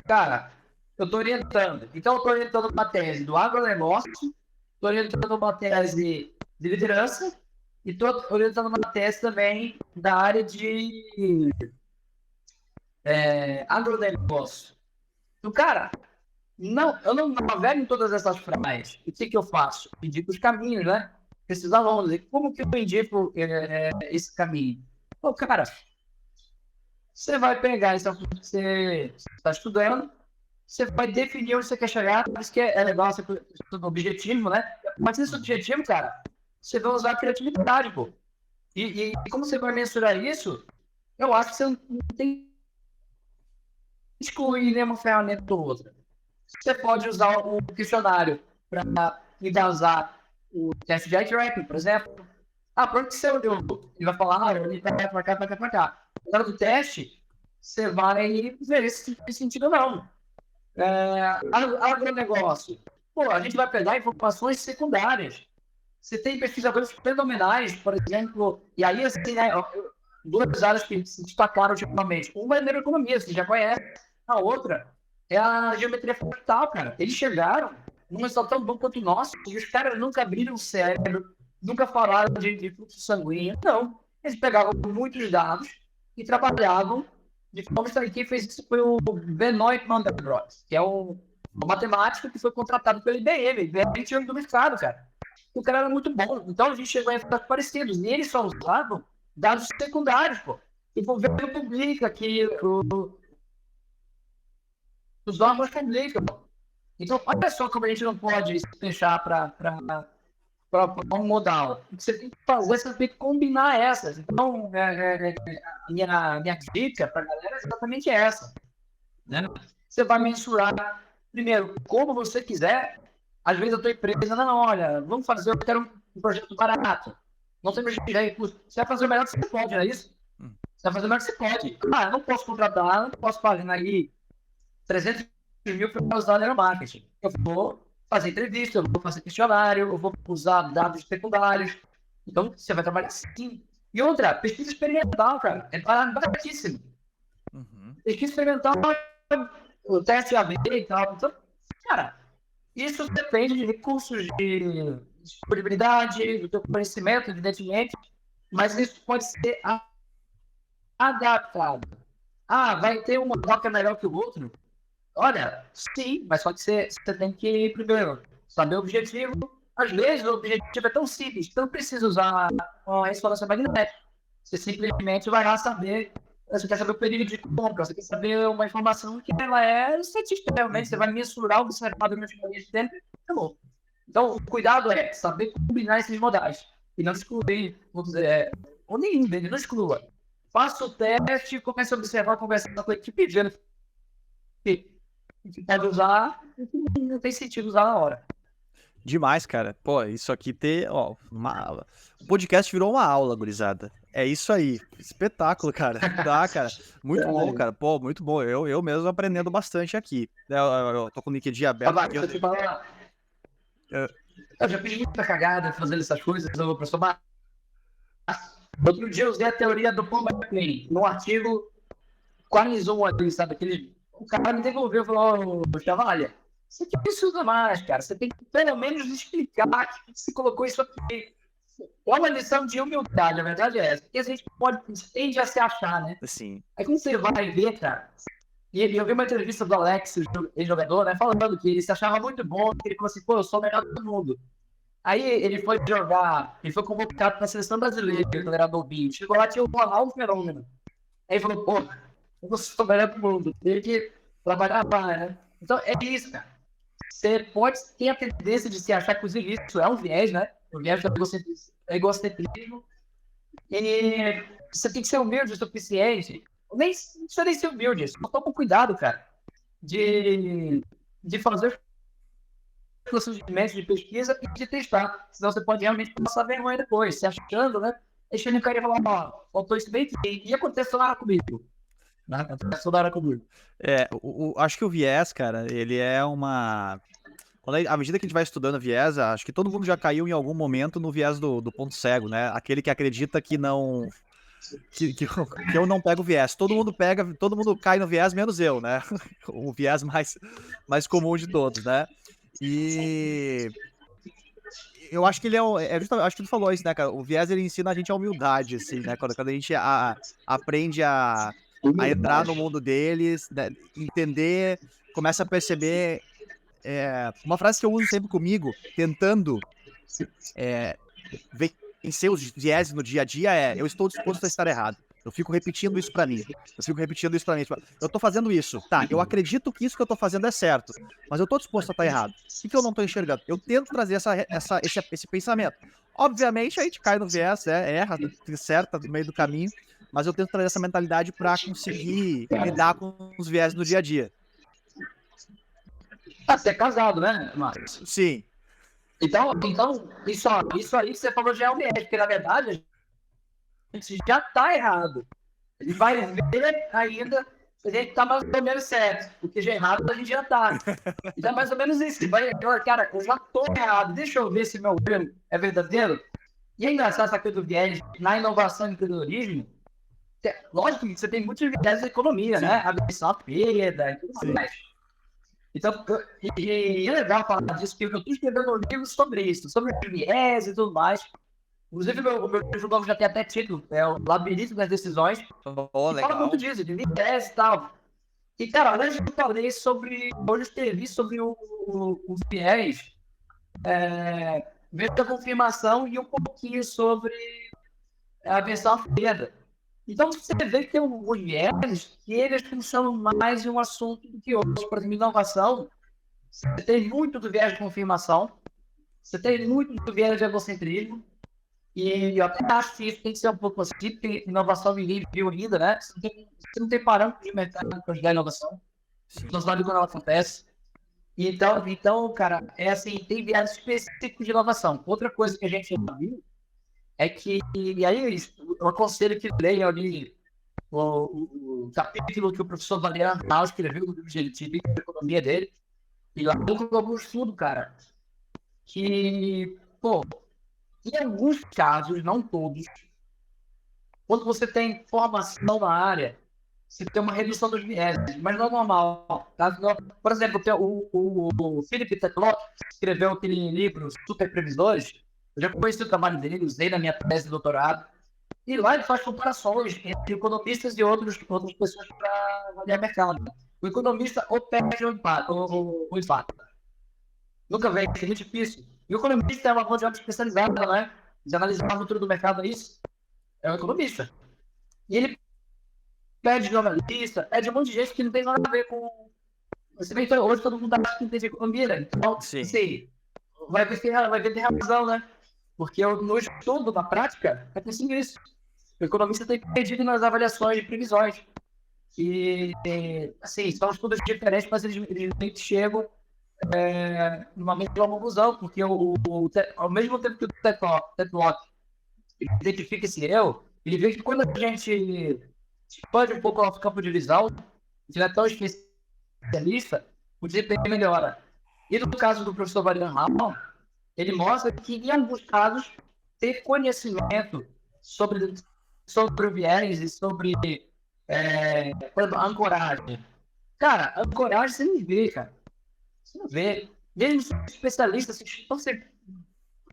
cara, eu estou orientando. Então, eu estou orientando uma tese do agronegócio, estou orientando uma tese de liderança e estou orientando uma tese também da área de agronegócio. Então, cara, eu não navego em todas essas praias. O que eu faço? Indico os caminhos, né? Esses alunos. E como que eu indico esse caminho? Pô, cara, você vai pegar isso que você está estudando, você vai definir onde você quer chegar, por isso que é legal você ter um objetivo, né? Mas esse objetivo, cara, você vai usar a criatividade, pô. E como você vai mensurar isso, eu acho que você não tem que excluir nenhuma ferramenta ou outra. Você pode usar o questionário para usar o teste de eye tracking, por exemplo. Pronto que você olhou, ele vai falar, ele vai para cá, para cá. Na hora do teste, você vai ver se tem sentido ou não. Agronegócio. Pô, a gente vai pegar informações secundárias. Você tem pesquisadores fenomenais, por exemplo, e aí, assim, né, duas áreas que se destacaram ultimamente. Uma é a neuroeconomia, você já conhece. A outra é a geometria fractal, cara. Eles chegaram num resultado tão bom quanto o nosso, e os caras nunca abriram o cérebro, nunca falaram de fluxo sanguíneo. Não. Eles pegavam muitos dados e trabalhavam de forma que quem fez isso foi o Benoit Mandelbrot, que é um matemático que foi contratado pelo IBM. IBM tinha do mercado, cara. O cara era muito bom. Então a gente chegou em resultados parecidos. E eles só usavam dados secundários, pô. E o governo publica que os órgãos publicam. Então, olha só como a gente não pode se fechar para um modal. Você tem que fazer, você tem que combinar essas. Então, a minha dica para a galera é exatamente essa. Né? Você vai mensurar, primeiro, como você quiser. Às vezes a tua empresa, não, olha, vamos fazer, eu quero um projeto barato. Não temos recurso. Você vai fazer o melhor que você pode, não é isso? Você vai fazer o melhor que você pode. Eu não posso contratar, não posso fazer aí 300 mil para usar neuromarketing. Eu vou fazer entrevista, eu vou fazer questionário, eu vou usar dados secundários. Então, você vai trabalhar assim. E outra, pesquisa experimental, cara. É baratíssimo. Pesquisa experimental o teste AB e tal. Então, cara, isso depende de recursos de disponibilidade, do teu conhecimento, evidentemente, mas isso pode ser adaptado. Ah, vai ter uma doca melhor que o outro? Olha, sim, mas só que você tem que, primeiro, saber o objetivo. Às vezes, o objetivo é tão simples, você não precisa usar uma ressonância magnética. Você simplesmente vai lá saber, você quer saber o período de compra, você quer saber uma informação que ela é estatística, realmente, você vai mensurar o observado durante uma linha de tempo, acabou. Então, o cuidado é saber combinar esses modais e não excluir, vamos dizer, ou nenhum deles, não exclua. Faça o teste, comece a observar, conversar com a equipe, vendo que pode usar, não tem sentido usar na hora. Demais, cara. Pô, isso aqui ó, o podcast virou uma aula, gurizada. É isso aí. Espetáculo, cara. Tá, cara. Muito bom, cara. Pô, muito bom. Eu mesmo aprendendo bastante aqui. Eu tô com o LinkedIn aberto. Tá, deixa eu te falar. Eu já fiz muita cagada fazendo essas coisas, professor. Outro dia eu usei a teoria do Paul MacLean, num artigo quase ali, sabe? O cara me devolveu e falou, olha, isso aqui não se usa mais, cara. Você tem que pelo menos explicar que você colocou isso aqui. É uma lição de humildade, a verdade é essa. Porque a gente tende a se achar, né? Sim. Aí quando você vai ver, cara, e eu vi uma entrevista do Alex, ex-jogador, né, falando que ele se achava muito bom, que ele falou assim, pô, eu sou o melhor do mundo. Aí ele foi jogar, ele foi convocado para a seleção brasileira, quando era novinho. Chegou lá, tinha o Ronaldo Fenômeno. Aí ele falou, pô, eu sou o melhor do mundo, tem que trabalhar mais, né? Então é isso, cara. Você pode ter a tendência de se achar, inclusive isso é um viés, né? O viés do egocentrismo. E você tem que ser humilde o suficiente. Nem precisa nem ser humilde, só toma cuidado, cara, de fazer procedimentos de pesquisa e de testar. Senão você pode realmente passar vergonha depois, se achando, né? Deixando o cara e falar, ó, faltou isso bem e aconteceu lá comigo. Aconteceu lá comigo. Acho que o viés, cara, ele é uma... À medida que a gente vai estudando viés, acho que todo mundo já caiu em algum momento no viés do ponto cego, né? Aquele que acredita que não... Que eu não pego viés. Todo mundo cai no viés, menos eu, né? O viés mais comum de todos, né? E eu acho que ele acho que tu falou isso, né, cara? O viés, ele ensina a gente a humildade, assim, né? Quando a gente aprende a entrar no mundo deles, né? Entender, começa a perceber. Uma frase que eu uso sempre comigo, tentando vencer os viés no dia a dia eu estou disposto a estar errado. Eu fico repetindo isso pra mim. Tipo, eu tô fazendo isso. Tá, eu acredito que isso que eu tô fazendo é certo. Mas eu tô disposto a estar errado. O que eu não tô enxergando? Eu tento trazer esse pensamento. Obviamente, a gente cai no viés, erra, certa no meio do caminho. Mas eu tento trazer essa mentalidade pra conseguir lidar com os viés no dia a dia. Você é casado, né, Marcos? Sim. Então isso aí que você falou já é um viés, porque na verdade a gente já está errado. Ele vai ver ainda se a gente está mais ou menos certo, porque já errado a gente já está. Então é mais ou menos isso. Vai, cara, eu já estou errado, deixa eu ver se meu erro é verdadeiro. E é engraçado essa coisa do viés na inovação e empreendedorismo. Lógico que você tem muitos viés da economia, né? A versão perda e tudo mais. Então, e é legal falar disso, porque eu estou escrevendo um livro sobre isso, sobre viés e tudo mais. Inclusive, o meu livro novo já tem até título, é o Labirinto das Decisões. Fala muito disso, de viés e tal. E, cara, hoje eu falei sobre, hoje eu escrevi sobre o viés, da confirmação e um pouquinho sobre a versão perda. Então, você vê que tem alguns viés que eles funcionam mais em um assunto do que outros. Por exemplo, inovação, você tem muito do viés de confirmação, você tem muito do viés de egocentrismo, e eu até acho que isso tem que ser um pouco assim, porque inovação ninguém viu ainda, né? Você não tem parâmetro de mercado para ajudar a inovação, você não sabe quando ela acontece. Então, cara, assim, tem viés específicos de inovação. Outra coisa que a gente já viu é que, e aí eu aconselho que leiam ali o capítulo que o professor Valeriano Arnal escreveu do livro de economia dele, e lá ele colocou um estudo, cara, que, pô, em alguns casos, não todos, quando você tem formação na área, você tem uma redução dos vieses, mas não é normal. Tá? Por exemplo, tem o Philip Tetlock, que escreveu aquele livro Super Previsores. Eu já conheci o trabalho dele, usei na minha tese de doutorado. E lá ele faz comparações entre economistas e outras pessoas para avaliar mercado. O economista ou perde ou empata. Ou empata. Nunca vem, é muito difícil. E o economista é uma mão de obra especializada, né? De analisar o futuro do mercado, é isso. É um economista. E ele pede jornalista, pede um monte de gente que não tem nada a ver com. Você vê que hoje todo mundo acha que entende economia, né? Então, Sim. Assim, vai ver ter razão, né? Porque no estudo, na prática, é preciso isso. O economista tem perdido nas avaliações de previsões. E, assim, são estudos diferentes, mas eles chegam numa mesma conclusão, porque ao mesmo tempo que o Tetlock identifica esse erro, ele vê que quando a gente expande um pouco o nosso campo de visão, se não é tão especialista, o desempenho melhora. E no caso do professor Varian Hall, ele mostra que, em alguns casos, ter conhecimento sobre o viés e sobre por exemplo, ancoragem. Cara, ancoragem você não vê, cara. Você não vê. Mesmo especialista, então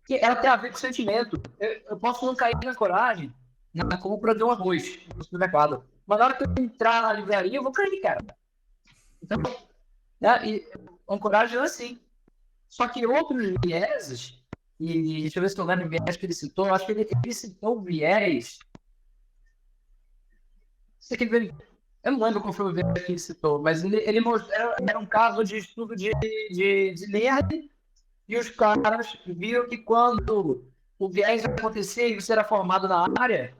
que ela tem a ver com sentimento. Eu posso não cair na ancoragem na compra de um arroz no supermercado. Mas na hora que eu entrar na livraria, eu vou cair, cara. Então, e ancoragem é assim. Só que outros vieses, e deixa eu ver se eu lembro o viés que ele citou, eu acho que ele citou o viés. Eu não lembro qual foi o viés que ele citou, mas ele mostrou, era um caso de estudo de nerd, e os caras viram que quando o viés acontecia e você era formado na área,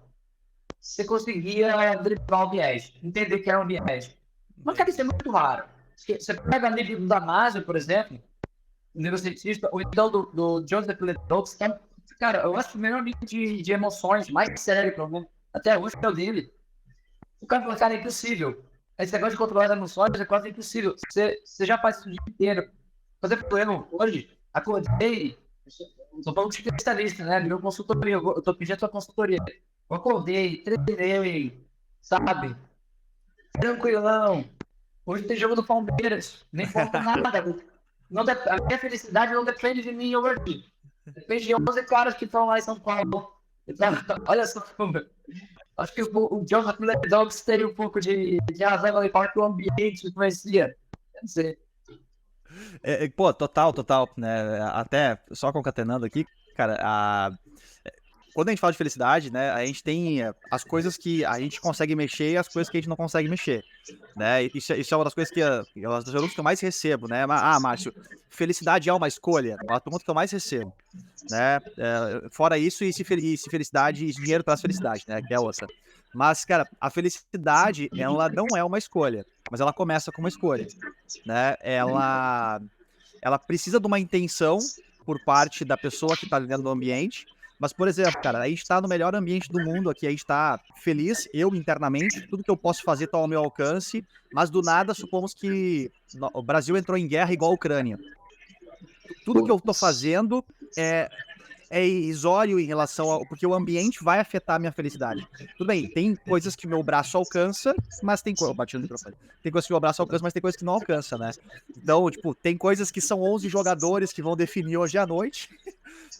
você conseguia driblar o viés, entender que era um viés. Mas, cara, isso é muito raro. Você pega livro da Damasio, por exemplo, um neurocientista, ou então do Joseph Ledoux, que é, cara, eu acho que o melhor livro de emoções, mais sério, pelo menos, até hoje, é o dele. O cara falou, cara, é impossível. Esse negócio de controlar as emoções é quase impossível. Você já faz isso o dia inteiro. Por exemplo, eu hoje acordei, estou falando de especialista, né? Meu consultoria, eu tô pedindo a tua consultoria. Eu acordei, treinei, sabe? Tranquilão. Hoje tem jogo do Palmeiras. Nem falta nada. A minha felicidade não depende de mim hoje. Depende de 11 caras que estão lá em São Paulo. Então, olha só como. Acho que o Jonathan Dogs teria um pouco de razão ali para que o ambiente influencia. Não sei. Pô, total, né? Até só concatenando aqui, cara, quando a gente fala de felicidade, né, a gente tem as coisas que a gente consegue mexer e as coisas que a gente não consegue mexer, né? Isso é uma das coisas que das perguntas que eu mais recebo, né? Márcio, felicidade é uma escolha? É a pergunta que eu mais recebo, né? Fora isso, e se felicidade e dinheiro traz felicidade, né? Que é outra. Mas, cara, a felicidade, ela não é uma escolha, mas ela começa com uma escolha, né? Ela precisa de uma intenção por parte da pessoa que está dentro do ambiente. Mas, por exemplo, cara, a gente tá no melhor ambiente do mundo aqui, a gente tá feliz, eu internamente, tudo que eu posso fazer tá ao meu alcance, mas do nada, supomos que o Brasil entrou em guerra igual a Ucrânia. Tudo que eu tô fazendo é irrisório em relação ao... Porque o ambiente vai afetar a minha felicidade. Tudo bem, tem coisas que meu braço alcança, mas tem coisas... Bati no microfone. Tem coisas que meu braço alcança, mas tem coisas que não alcança, né? Então, tipo, tem coisas que são 11 jogadores que vão definir hoje à noite,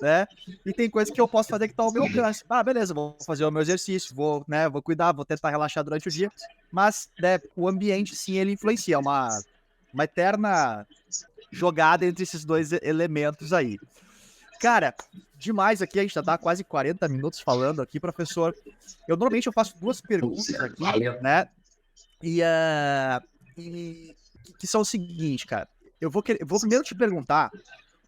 né? E tem coisas que eu posso fazer que tá ao meu alcance. Ah, beleza, vou fazer o meu exercício, vou cuidar, vou tentar relaxar durante o dia. Mas, né, o ambiente, sim, ele influencia. É uma eterna jogada entre esses dois elementos aí. Cara, demais aqui, a gente já tá quase 40 minutos falando aqui, professor. Normalmente eu faço duas perguntas aqui, né? E que são o seguinte, cara. Eu vou primeiro te perguntar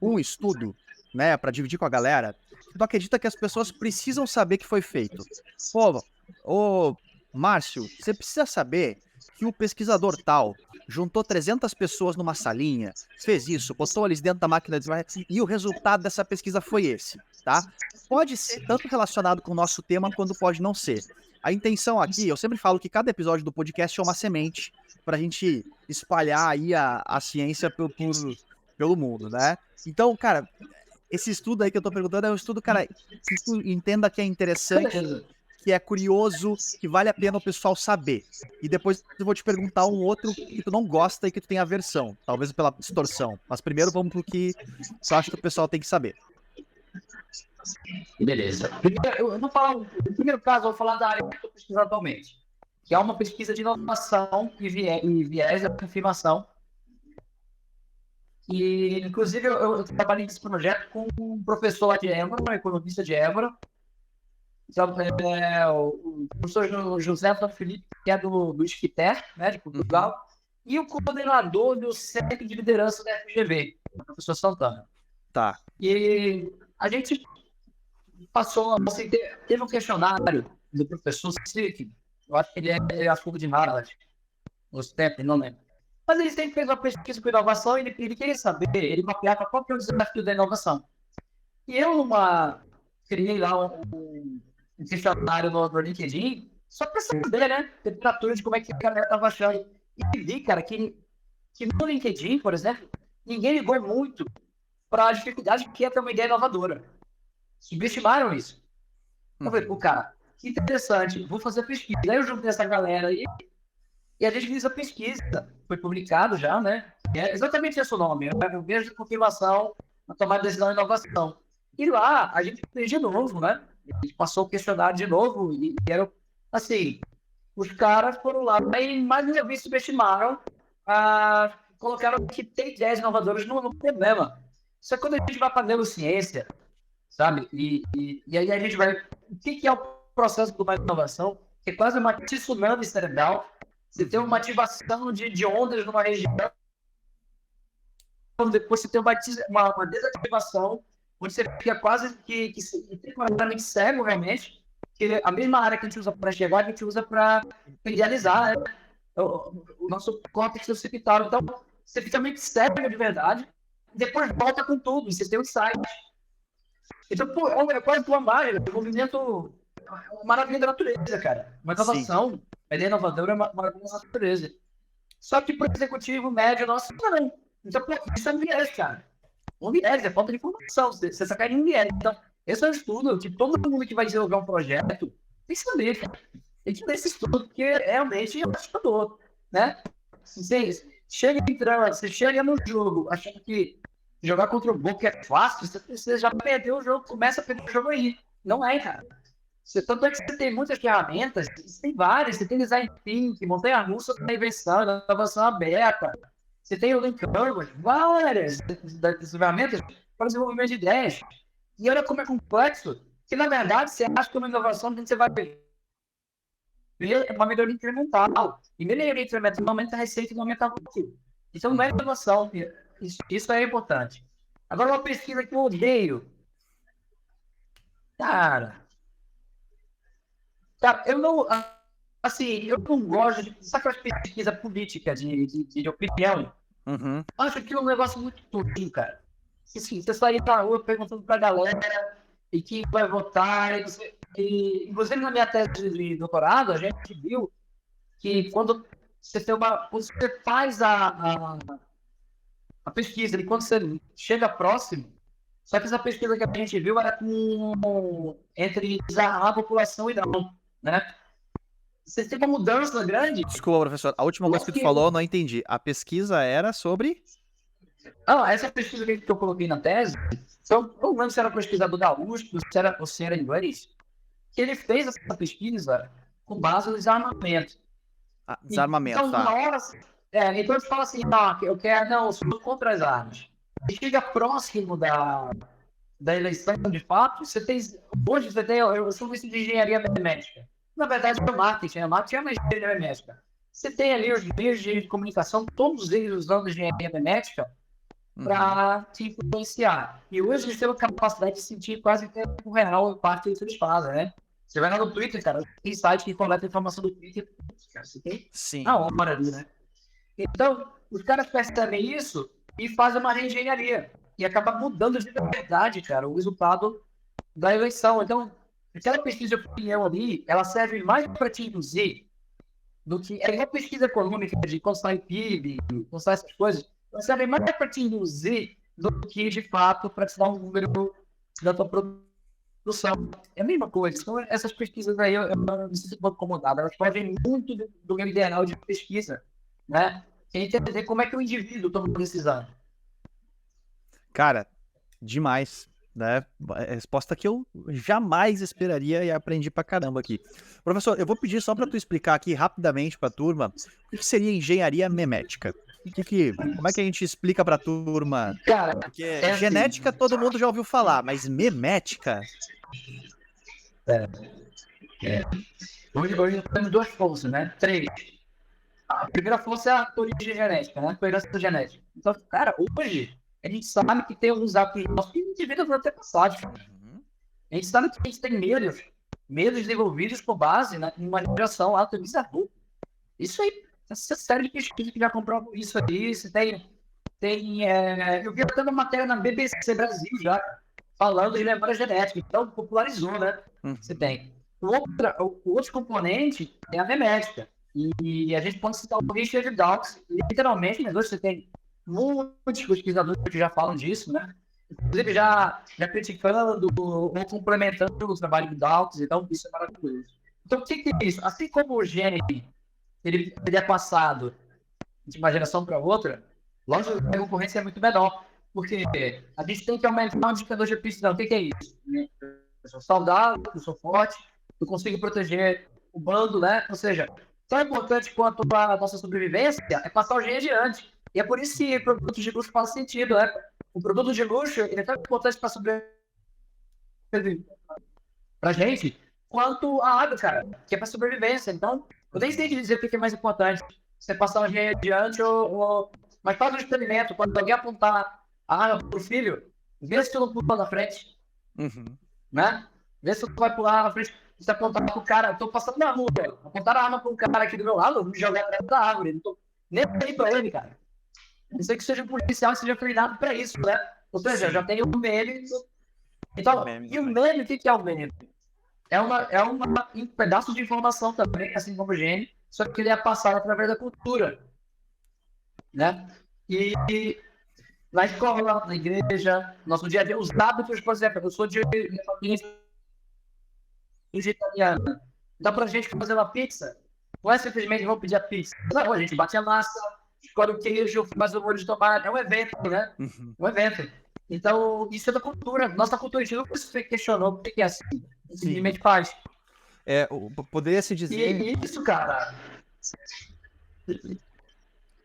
um estudo, né, para dividir com a galera. Tu acredita que as pessoas precisam saber que foi feito? Pô, ô Márcio, você precisa saber que o pesquisador tal juntou 300 pessoas numa salinha, fez isso, botou eles dentro da máquina de e o resultado dessa pesquisa foi esse, tá? Pode ser tanto relacionado com o nosso tema, quanto pode não ser. A intenção aqui, eu sempre falo que cada episódio do podcast é uma semente pra gente espalhar aí a ciência pelo mundo, né? Então, cara, esse estudo aí que eu tô perguntando é um estudo, cara, que tu entenda que é interessante, que é curioso, que vale a pena o pessoal saber. E depois eu vou te perguntar um outro que tu não gosta e que tu tem aversão, talvez pela distorção. Mas primeiro vamos pro que eu acho que o pessoal tem que saber. Beleza. Primeiro, eu vou falar, no primeiro caso, eu vou falar da área que eu estou pesquisando atualmente, que é uma pesquisa de inovação e viés da confirmação. E, inclusive, eu trabalhei nesse projeto com um professor lá de Évora, um economista de Évora, o professor José Antônio Felipe, que é do ISCTER, né, de Portugal, e o coordenador do Centro de Liderança da FGV, o professor Santana. Tá. E a gente passou, assim, teve um questionário do professor Sick, eu acho que ele é assunto de Harvard, nos tempos, não lembro. Mas ele sempre fez uma pesquisa com inovação e ele queria saber, ele mapeava qual que é o desafio da inovação. E eu criei lá um questionário no LinkedIn, só para saber, né, temperatura de como é que a galera estava achando. E vi, cara, que no LinkedIn, por exemplo, ninguém ligou muito para a dificuldade que é ter uma ideia inovadora. Subestimaram isso. Eu falei, pô, cara, que interessante, vou fazer pesquisa. Aí eu juntei essa galera aí e a gente fez a pesquisa. Foi publicado já, né? É exatamente esse o nome. É o mesmo de confirmação, a tomada de decisão e inovação. E lá, a gente fez de novo, né? A gente passou o questionário de novo e era assim, os caras foram lá e mais uma vez subestimaram, colocaram que ter ideias inovadoras não é um problema. Só que quando a gente vai para a neurociência, sabe? E aí a gente vai... O que é o processo de uma inovação? Que é quase uma tsunami cerebral. Você tem uma ativação de ondas numa região, depois você tem uma desativação, onde você fica quase que temporariamente cego, realmente, que a mesma área que a gente usa para enxergar, a gente usa para idealizar, né? O nosso córtex occipital. Então, você fica meio cego de verdade, e depois volta com tudo, e você tem um insight. Então, pô, é quase uma mágica, um movimento, uma maravilha da natureza, cara. Uma inovação, a ideia inovadora é uma maravilha da natureza. Só que para o executivo médio, nosso, não. Então, pô, isso é um viés, cara. Um viés, é falta de informação. Você está caindo em viés. Então, esse é um estudo que todo mundo que vai desenvolver um projeto tem que saber, cara. Tem que ler esse estudo, porque realmente é assustador, né? Você chega entrando, você chega no jogo achando que jogar contra o Boca é fácil, você já perdeu o jogo, começa a perder o jogo aí. Não é, cara. Tanto é que você tem muitas ferramentas, você tem várias, você tem design thinking, montanha-russa da invenção, da inovação aberta, você tem o Lean Curve, várias ferramentas para desenvolvimento de ideias. E olha como é complexo, que na verdade você acha que uma inovação que você vai ver é uma melhoria incremental. E melhoria incremental não aumenta a receita e não aumenta o lucro. Então não é inovação, isso é importante. Agora uma pesquisa que eu odeio. Cara, eu não, assim, eu não gosto de, sabe aquela pesquisa política de opinião? Acho que é um negócio muito tosco, cara. Assim, você sair na rua perguntando pra galera e quem vai votar, inclusive na minha tese de doutorado, a gente viu que quando você faz a pesquisa e quando você chega próximo, só que essa pesquisa que a gente viu era entre a população e não, né? Você tem uma mudança grande. Desculpa, professor. A última coisa que tu falou, eu não entendi. A pesquisa era sobre... Essa pesquisa que eu coloquei na tese, eu não lembro se era pesquisador da USP ou se era inglês, que ele fez essa pesquisa com base no desarmamento. Desarmamento, então, tá. Na hora, então ele fala assim, eu sou contra as armas. E chega próximo da eleição, de fato, hoje você tem, eu sou vice de engenharia médica. Na verdade, é marketing é uma engenharia médica. Você tem ali os meios de comunicação, todos eles usando engenharia médica para te influenciar. E hoje eles têm a capacidade de sentir quase em tempo real parte do que eles fazem, né? Você vai lá no Twitter, cara, tem site que coleta informação do Twitter, cara, você tem na hora ali, né? Então, os caras percebem isso e fazem uma reengenharia. E acaba mudando de verdade, cara, o resultado da eleição. Então, aquela pesquisa de opinião ali, ela serve mais para te induzir do que... É uma pesquisa econômica de constar PIB, constar essas coisas. Ela serve mais para te induzir do que, de fato, para te dar um número da tua produção. produção. É a mesma coisa. Então, essas pesquisas aí, eu me sinto um pouco incomodado. Elas fogem muito do meu ideal de pesquisa, né? E entender como é que o indivíduo toma decisão. Cara, demais, né? É a resposta que eu jamais esperaria e aprendi pra caramba aqui. Professor, eu vou pedir só pra tu explicar aqui rapidamente pra turma o que seria engenharia memética. Como é que a gente explica pra turma? Cara, Porque é assim. genética todo mundo já ouviu falar, mas memética? Hoje nós temos duas forças, né? Três. A primeira força é a origem genética, né? A herança genética. Então, cara, hoje a gente sabe que tem alguns hábitos nossos que indivíduos vão ter passado. A gente sabe que a gente tem medos desenvolvidos por base, né, em uma geração alta bizarra. Isso aí, essa série de pesquisas que já comprovam isso aí. Você eu vi até uma matéria na BBC Brasil já, falando de memória genética. Então, popularizou, né? Você tem. O outro componente é a genética. E a gente pode citar o Richard Dawkins, literalmente, mas hoje você tem muitos pesquisadores que já falam disso, né? Inclusive já criticando ou complementando o trabalho do Dawkins, então isso é maravilhoso. Então o que é isso? Assim como o gene ele é passado de uma geração para outra, lógico que a concorrência é muito menor, porque a gente tem que aumentar o indicador de aptidão. O que é isso? Eu sou saudável, eu sou forte, eu consigo proteger o bando, né? Ou seja, tão importante quanto a nossa sobrevivência é passar o gene adiante. E é por isso que produtos de luxo faz sentido, né? O produto de luxo ele é tão importante para sobreviver pra gente quanto a água, cara, que é para sobrevivência. Então, eu nem sei dizer o que é mais importante. Você passar o gene adiante ou... Mas faz um experimento, quando alguém apontar a arma pro filho, vê se tu não pula na frente. Né? Vê se tu vai pular na frente. Se apontar pro cara, eu tô passando na rua, apontar a arma pro cara aqui do meu lado, eu vou me jogar dentro da árvore. Não tô nem aí pra ele, cara. Não sei que seja policial, seja treinado pra isso, né? Ou seja, já tem o meme. Então, e o meme, o que é o meme? É um pedaço de informação também, assim como o gene, só que ele é passado através da cultura, né? E na escola, na igreja, nosso dia a dia, os hábitos, por exemplo, eu sou de família italiana. Dá pra gente fazer uma pizza? Não é simplesmente vamos pedir a pizza. Não, a gente bate a massa, escolhe o queijo, faz o molho de tomate. É um evento, né? Um evento. Então, isso é da cultura. Nossa cultura, a gente nunca se questionou por que é assim. Simplesmente faz. Poderia se dizer... E isso, cara...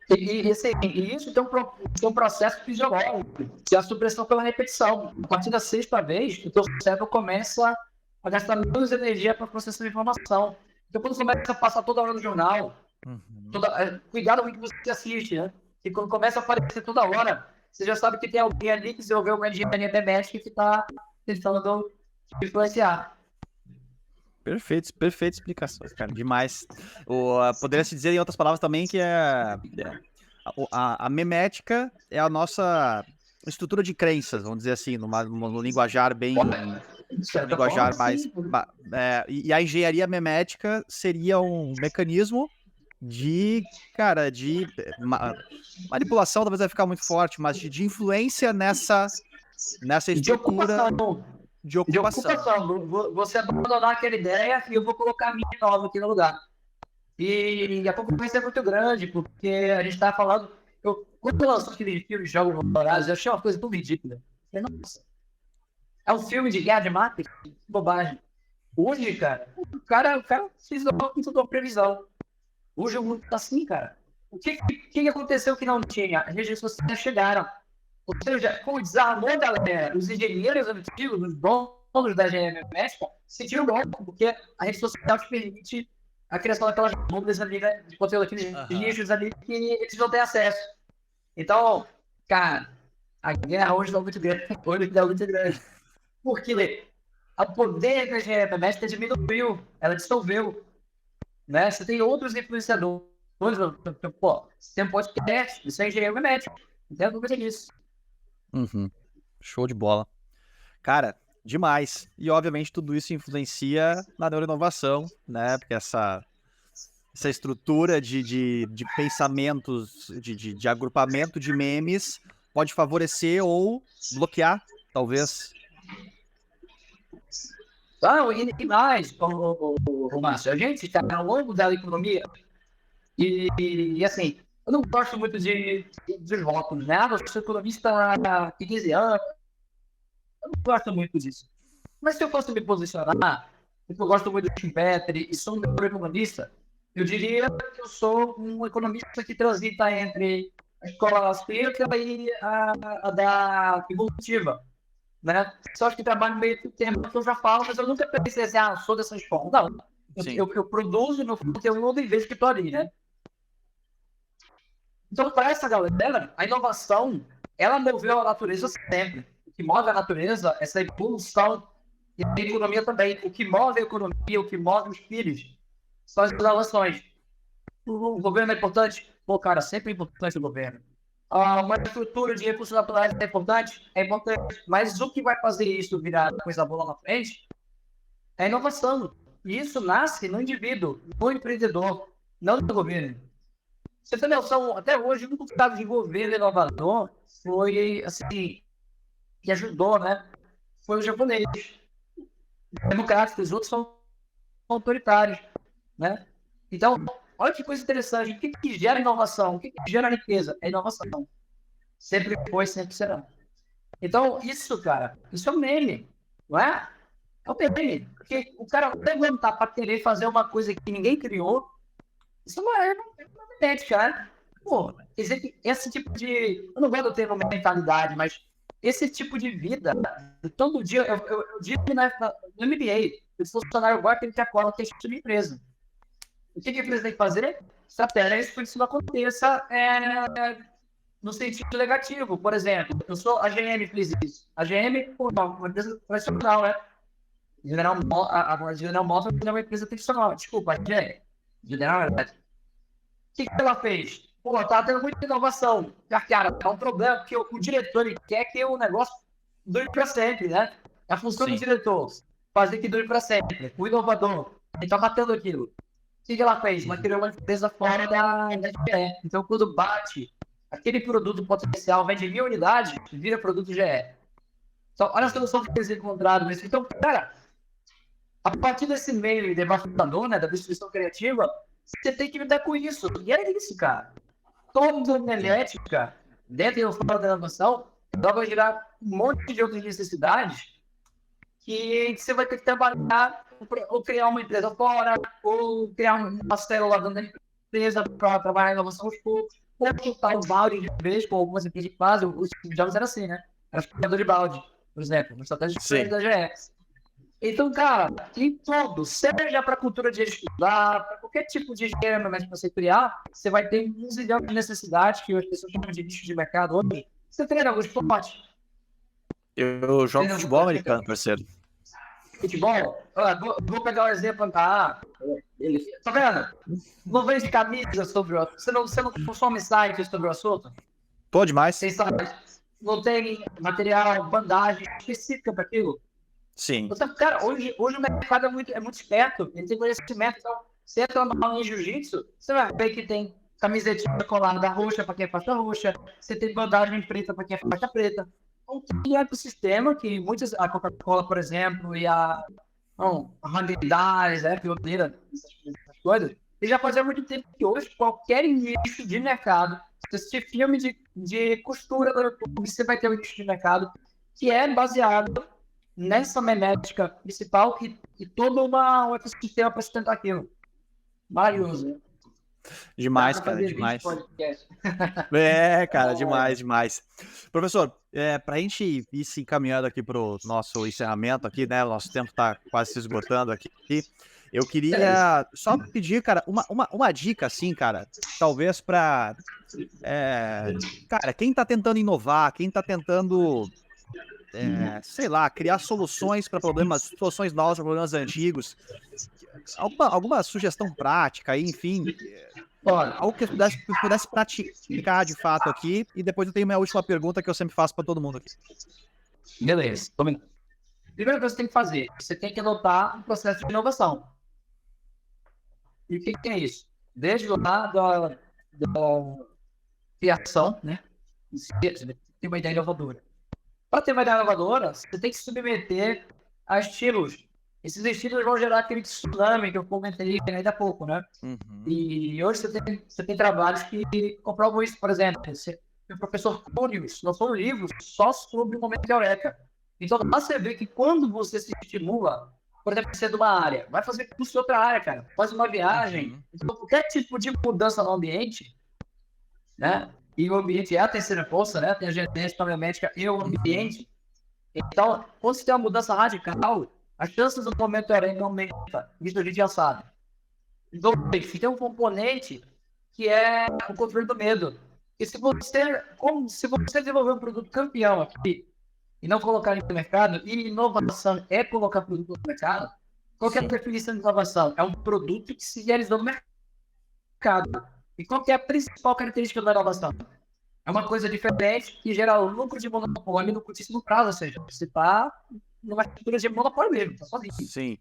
E isso tem um processo fisiológico, que é a supressão pela repetição. A partir da sexta vez, o teu cérebro começa a gastar menos energia para processar a informação. Então, quando você começa a passar toda hora no jornal, cuidado com o que você assiste, né? E quando começa a aparecer toda hora, você já sabe que tem alguém ali que desenvolveu uma engenharia genética que está tentando influenciar. Perfeita explicação, cara, demais. Poderia se dizer, em outras palavras, também que a memética é a nossa estrutura de crenças, vamos dizer assim, no linguajar bem... linguajar mais... e a engenharia memética seria um mecanismo de manipulação, talvez vai ficar muito forte, mas de influência nessa estrutura... De ocupação. Você abandonar aquela ideia e eu vou colocar a minha nova aqui no lugar. E a concorrência é muito grande, porque a gente estava falando... Quando eu lançou aquele filme Jogos Vorazes, eu achei uma coisa tão ridícula. Nossa, é um filme de guerra de máquinas? Que bobagem. Hoje, cara, o cara fez uma previsão. Hoje o mundo tá assim, cara. O que aconteceu que não tinha? As redes sociais chegaram. Ou seja, como desarmou a galera, os engenheiros antigos, os donos da engenharia médica, se sentiram bem, porque a rede social te permite a criação daquelas bolhas ali, né, de conteúdo, aqueles nichos ali que eles não têm acesso. Então, cara, a guerra hoje não é muito grande. Hoje não é muito grande. Porque o poder da engenharia médica diminuiu, ela dissolveu. Né? Você tem outros influenciadores. Pô, você tem um podcast, isso é engenharia médica. Não tem dúvida disso. Show de bola. Cara, demais. E, obviamente, tudo isso influencia na neuroinovação, né? Porque essa estrutura de pensamentos, de agrupamento de memes pode favorecer ou bloquear, talvez. Ah, e mais, Márcio, a gente está ao longo da economia e assim, eu não gosto muito de votos, né? Eu sou economista há 15 anos, eu não gosto muito disso. Mas se eu fosse me posicionar, porque eu gosto muito de Schumpeter e sou um economista, eu diria que eu sou um economista que transita entre a escola austríaca e a da evolutiva, né? Só que trabalho meio que o termo que eu já falo, mas eu nunca pensei assim, eu sou dessa escola. Não, Sim, eu produzo meu conteúdo em vez de estou ali, né? Então, para essa galera, a inovação, ela moveu a natureza sempre. O que move a natureza, essa evolução, e a economia também. O que move a economia, o que move os filhos, são as inovações. O governo é importante? Pô, cara, sempre é importante o governo. Uma estrutura de recursos naturais é importante? É importante. Mas o que vai fazer isso virar coisa boa na frente é inovação. E isso nasce no indivíduo, no empreendedor, não no governo. Você tem noção, até hoje, o único caso de governo inovador foi, assim, que ajudou, né? Foi o japonês. Democrático, os outros são autoritários, né? Então, olha que coisa interessante. O que gera inovação? O que gera riqueza? É inovação. Sempre foi, sempre será. Então, isso, cara, isso é um meme, não é? É um meme. Porque o cara levantar para querer fazer uma coisa que ninguém criou, isso não é ética, né? Pô, esse tipo de. Eu não gosto do termo mentalidade, mas esse tipo de vida, todo dia, eu digo no MBA, o funcionário agora tem que ter a cola texto de empresa. O que a empresa tem que fazer? Estratégias para que isso não aconteça no sentido negativo. Por exemplo, eu sou a GM, fiz isso. A GM, pô, uma empresa tradicional, né? A General Motors é uma empresa tradicional. Desculpa, a GM. General Electric. O que ela fez? Pô, tá tendo muita inovação. Cara, é um problema, porque o diretor ele quer que o negócio dure para sempre, né? É a função do sim. diretor, fazer que dure para sempre. O inovador, ele tá matando aquilo. O que ela fez? Ela criou uma empresa fora da GE. Então, quando bate aquele produto potencial, vende 1.000 unidades, vira produto GE. Então, olha a solução que eles encontraram. Então, cara, a partir desse meio devastador, né, da destruição criativa, você tem que lidar com isso. E é isso, cara. Toda genética, dentro e fora da inovação, ela vai gerar um monte de outras necessidades que você vai ter que trabalhar ou criar uma empresa fora, ou criar uma célula dentro da empresa para trabalhar em inovação aos poucos, ou chutar o balde de vez, como algumas empresas fazem. Os jogos era assim, né? Era chutador de balde, por exemplo, uma estratégia diferente da GE. Então, cara, em tudo, seja para a cultura de estudar, para qualquer tipo de gênero que você criar, você vai ter um zilhão de necessidades que as pessoas chamam de nicho de mercado hoje. Você treina algum esporte? Eu jogo Treina futebol americano, parceiro. futebol? Vou pegar um exemplo. Tá vendo? Não vende camisa sobre o assunto. Você não consome site sobre o assunto? Pô, demais. Tem site. Não tem material, bandagem específica para aquilo? Sim. Então, cara, hoje o mercado é muito esperto, ele tem conhecimento. Então, você entra em jiu-jitsu, você vai ver que tem camisetinha colada roxa para quem é faixa roxa, você tem bandagem preta para quem é faixa preta. Então, tem um ecossistema que muitas, a Coca-Cola, por exemplo, e a Handedais, pioneira, essas coisas, e já fazia muito tempo que hoje qualquer nicho de mercado, se você assistir filme de costura no YouTube, você vai ter um nicho de mercado que é baseado nessa memética principal e todo um ecossistema para sustentar aquilo. Maravilhoso, né? Demais, cara, demais. Cara, demais, demais. Professor, para a gente ir se encaminhando aqui para o nosso encerramento aqui, né? Nosso tempo está quase se esgotando aqui. Eu queria só pedir, cara, uma dica, assim, cara, talvez para, cara, quem está tentando inovar, quem está tentando, sei lá, criar soluções para problemas, soluções novas para problemas antigos, alguma sugestão prática aí, enfim, algo que pudesse praticar de fato aqui, e depois eu tenho minha última pergunta que eu sempre faço para todo mundo aqui. Beleza. Primeira coisa que você tem que fazer, você tem que adotar um processo de inovação. E o que é isso? Desde lá da criação, né? Você tem uma ideia inovadora. Para ter uma ideia inovadora, você tem que se submeter a estilos esses estímulos vão gerar aquele tsunami que eu comentei ainda há pouco, né? Uhum. E hoje você tem trabalhos que comprovam isso, por exemplo. O professor Curios lançou um livro só sobre o momento eureka. Então, lá você vê que quando você se estimula, por exemplo, você é de uma área, vai fazer curso em outra área, cara. Faz uma viagem. Então, qualquer tipo de mudança no ambiente, né? E o ambiente é a terceira força, né? Tem a genética, a biomédica e o ambiente. Então, quando você tem uma mudança radical, as chances do momento eureka aumentam. Isso a gente já sabe. Então, tem um componente que é o controle do medo. E se você desenvolver um produto campeão aqui e não colocar ele no mercado, e inovação é colocar produto no mercado, qual que é a definição de inovação? É um produto que se realizou no mercado. E qual que é a principal característica da inovação? É uma coisa diferente que gera um lucro de monopólio no curtíssimo prazo, ou seja, você está numa estrutura de monopólio mesmo, está sozinho. Sim.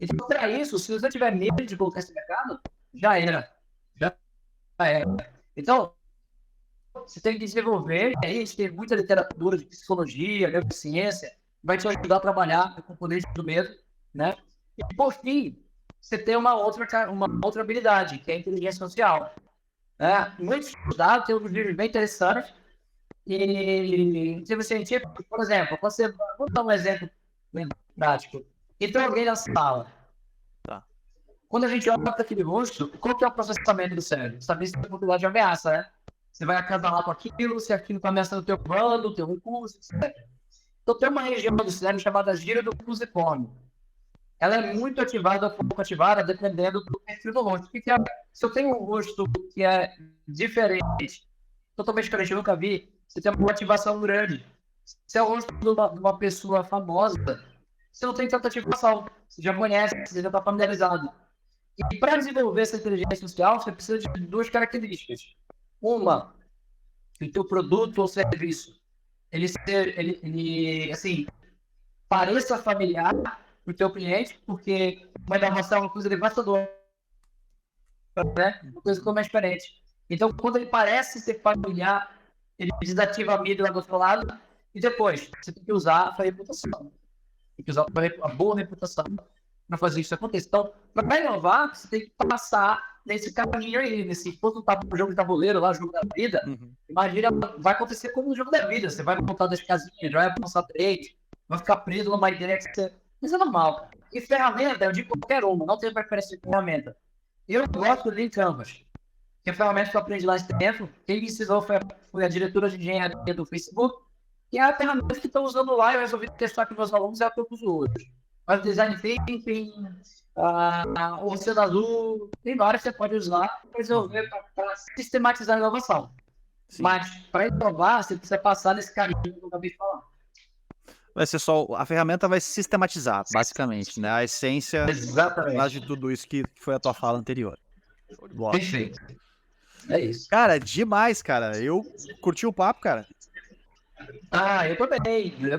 Então, para isso, se você tiver medo de colocar esse mercado, já era. Já era. Então, você tem que desenvolver, e aí a gente tem muita literatura de psicologia, neurociência, vai te ajudar a trabalhar com o componente do medo, né? E, por fim, você tem uma outra habilidade, que é a inteligência social. Muito estudado, tem um livro bem interessante, e em termos científicos, por exemplo, vou dar um exemplo bem prático. Então, alguém na sala. Tá. Quando a gente olha para aquele rosto, qual que é o processamento do cérebro? Você sabe se tem possibilidade de ameaça, né? Você vai acasalar com aquilo, se aquilo está ameaçando o teu plano, o teu recurso, etc. Então, tem uma região do cérebro chamada gira do fusiforme. Ela é muito ativada ou pouco ativada, dependendo do perfil do rosto. Se eu tenho um rosto que é diferente, totalmente diferente, eu nunca vi, você tem uma ativação grande. Se é o rosto de uma pessoa famosa, você não tem tanta ativação. Você já conhece, você já está familiarizado. E para desenvolver essa inteligência social, você precisa de duas características. Uma, que o teu produto ou serviço, ele assim, pareça familiar para o teu cliente, porque uma inovação é uma coisa devastadora, né? Uma coisa como é diferente. Então, quando ele parece ser familiar, ele desativa a mídia lá do outro lado, e depois, você tem que usar a sua reputação. Tem que usar a boa reputação para fazer isso acontecer. Então, para inovar, você tem que passar nesse caminho aí, quando tá no jogo de tabuleiro lá, jogo da vida, imagina, vai acontecer como no jogo da vida. Você vai montar das casinhas, vai passar trade, vai ficar preso numa ideia que você... Isso é normal, cara. E ferramenta, eu digo qualquer uma, não tenho preferência de ferramenta. Eu gosto de Canvas, que é a ferramenta que eu aprendi lá esse tempo. Quem me ensinou foi a diretora de engenharia do Facebook, que é a ferramenta que estão usando lá, eu resolvi testar com meus alunos e é a que eu uso hoje. Mas design thinking, o Oceano Azul, tem várias que você pode usar para resolver, para sistematizar a inovação. Sim. Mas para inovar, você precisa passar nesse caminho que eu acabei de falar. Vai ser a ferramenta vai sistematizar, basicamente, né? A essência de tudo isso que foi a tua fala anterior. Perfeito. É isso. Cara, demais, cara. Eu curti o papo, cara. Eu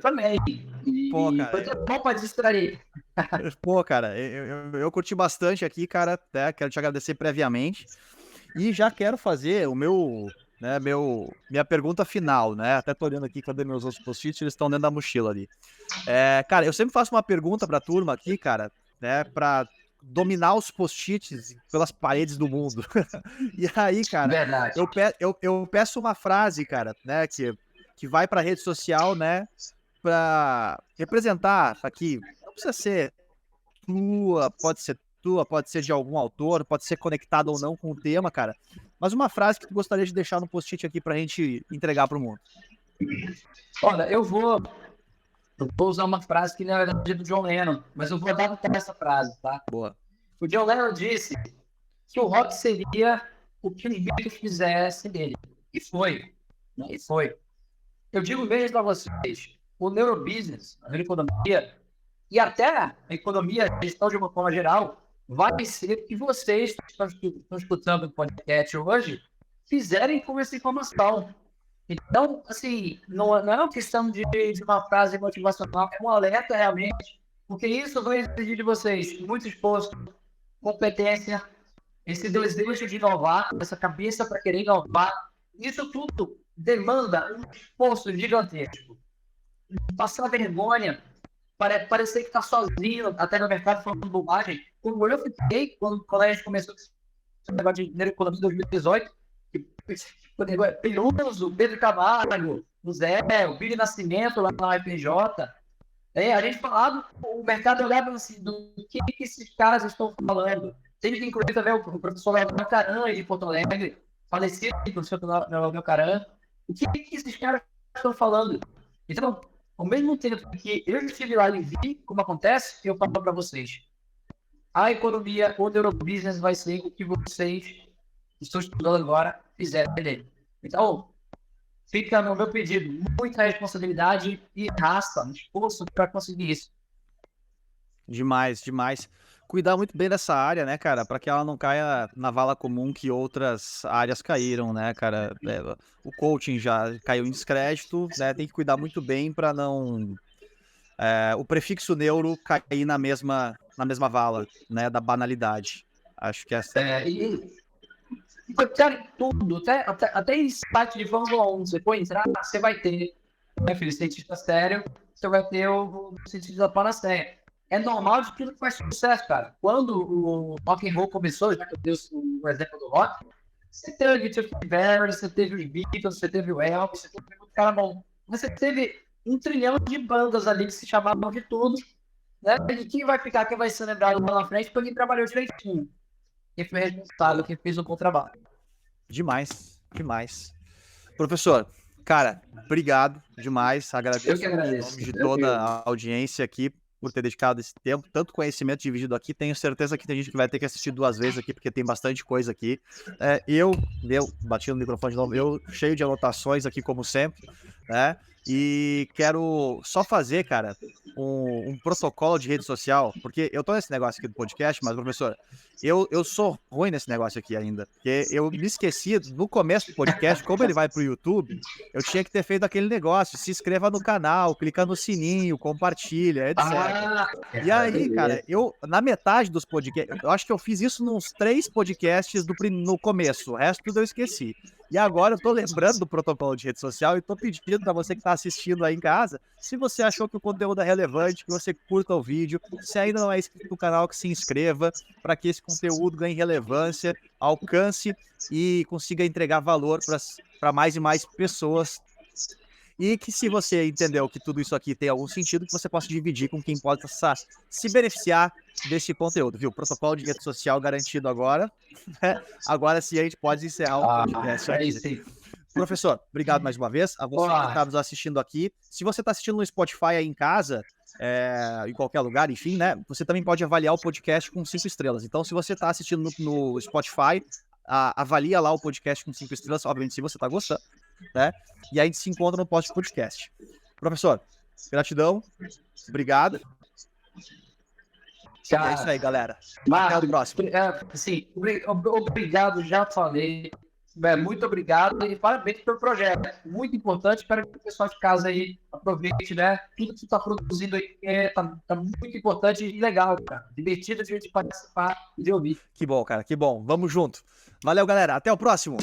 também. Pô, cara. Foi bom pra distrair. Pô, cara, eu curti bastante aqui, cara. Né? Quero te agradecer previamente. E já quero fazer minha pergunta final, né? Até tô olhando aqui, cadê meus outros post-its? Eles estão dentro da mochila ali. Cara, eu sempre faço uma pergunta pra turma aqui, cara, né? Pra dominar os post-its pelas paredes do mundo. E aí, cara, verdade. Eu peço uma frase, cara, né? Que vai pra rede social, né? Pra representar aqui. Não precisa ser pode ser de algum autor, pode ser conectado ou não com o tema, cara. Mas uma frase que tu gostaria de deixar no post-it aqui pra gente entregar pro mundo. Olha, eu vou usar uma frase que na verdade é do John Lennon, mas eu vou adaptar essa frase, tá? Boa. O John Lennon disse que o rock seria o que os Beatles fizessem dele. E foi. Né? E foi. Eu digo mesmo para vocês, o neurobusiness, a neuroeconomia, e até a economia, a gestão de uma forma geral, vai ser que vocês que estão escutando o podcast hoje fizerem com essa informação. Então, assim, não é uma questão de uma frase motivacional, é um alerta realmente, porque isso vai exigir de vocês muito esforço, competência, esse desejo de inovar, essa cabeça para querer inovar. Isso tudo demanda um esforço gigantesco. Passar vergonha parecer que tá sozinho, até no mercado falando bobagem. Como eu fiquei, quando a gente começou esse negócio de dinheiro econômico em 2018, Peluso, o Pedro Camargo, o Zé, o Billy Nascimento lá na FPJ, a gente falava, o mercado olhava assim, do que esses caras estão falando. Teve que incluir também o professor Léo Caran, de Porto Alegre, falecido, o professor Léo Caran. O que esses caras estão falando? Então, ao mesmo tempo que eu estive lá e vi como acontece, eu falo para vocês. A economia, o neurobusiness vai ser o que vocês estão estudando agora fizerem. Então, fica no meu pedido, muita responsabilidade e raça, esforço para conseguir isso. Demais, demais. Cuidar muito bem dessa área, né, cara, para que ela não caia na vala comum que outras áreas caíram, né, cara. O coaching já caiu em descrédito, né, tem que cuidar muito bem para não o prefixo neuro cair na mesma vala, né, da banalidade. Acho que essa cara, tudo, até em site de Fórmula 1, você for entrar, você vai ter, né, filho, cientista sério, você vai ter o cientista da panaceia. É normal de tudo que faz sucesso, cara. Quando o rock and roll começou, já que eu dei o exemplo do rock, você teve o Chuck Berry, você teve os Beatles, você teve o Elvis, você teve muito cara bom. Você teve 1 trilhão de bandas ali que se chamavam de tudo, né? E quem vai ficar, quem vai ser lembrado lá na frente foi quem trabalhou direitinho. Quem foi responsável, quem fez o bom trabalho. Demais, demais. Professor, cara, obrigado demais. Agradeço Eu que agradeço. Em nome de toda a audiência aqui por ter dedicado esse tempo, tanto conhecimento dividido aqui. Tenho certeza que tem gente que vai ter que assistir 2 vezes aqui, porque tem bastante coisa aqui. Eu bati no microfone de novo, eu cheio de anotações aqui, como sempre, né? E quero só fazer, cara, um protocolo de rede social, porque eu tô nesse negócio aqui do podcast, mas, professor, eu sou ruim nesse negócio aqui ainda, porque eu me esqueci no começo do podcast, como ele vai pro YouTube, eu tinha que ter feito aquele negócio, se inscreva no canal, clica no sininho, compartilha, etc. E aí, cara, na metade dos podcasts, eu acho que eu fiz isso nos 3 podcasts no começo, o resto tudo eu esqueci. E agora eu tô lembrando do protocolo de rede social e tô pedindo para você que tá assistindo aí em casa, se você achou que o conteúdo é relevante, que você curta o vídeo, se ainda não é inscrito no canal, que se inscreva para que esse conteúdo ganhe relevância, alcance e consiga entregar valor para mais e mais pessoas. E que se você entendeu que tudo isso aqui tem algum sentido, que você possa dividir com quem possa se beneficiar desse conteúdo, viu? Protocolo de rede social garantido agora. Agora sim a gente pode encerrar o podcast aqui. Professor, obrigado mais uma vez. A você que está nos assistindo aqui. Se você está assistindo no Spotify aí em casa, em qualquer lugar, enfim, né? Você também pode avaliar o podcast com 5 estrelas. Então, se você está assistindo no Spotify, avalia lá o podcast com 5 estrelas, obviamente, se você está gostando, né? E aí a gente se encontra no podcast. Professor, gratidão, obrigado. É isso aí, galera. Até o próximo. Sim, obrigado, já falei. Muito obrigado e parabéns pelo projeto. Muito importante, espero que o pessoal de casa aí aproveite, né? Tudo que você está produzindo aí tá muito importante e legal, cara. Divertido de a gente participar e de ouvir. Que bom, cara, que bom. Vamos junto. Valeu, galera. Até o próximo.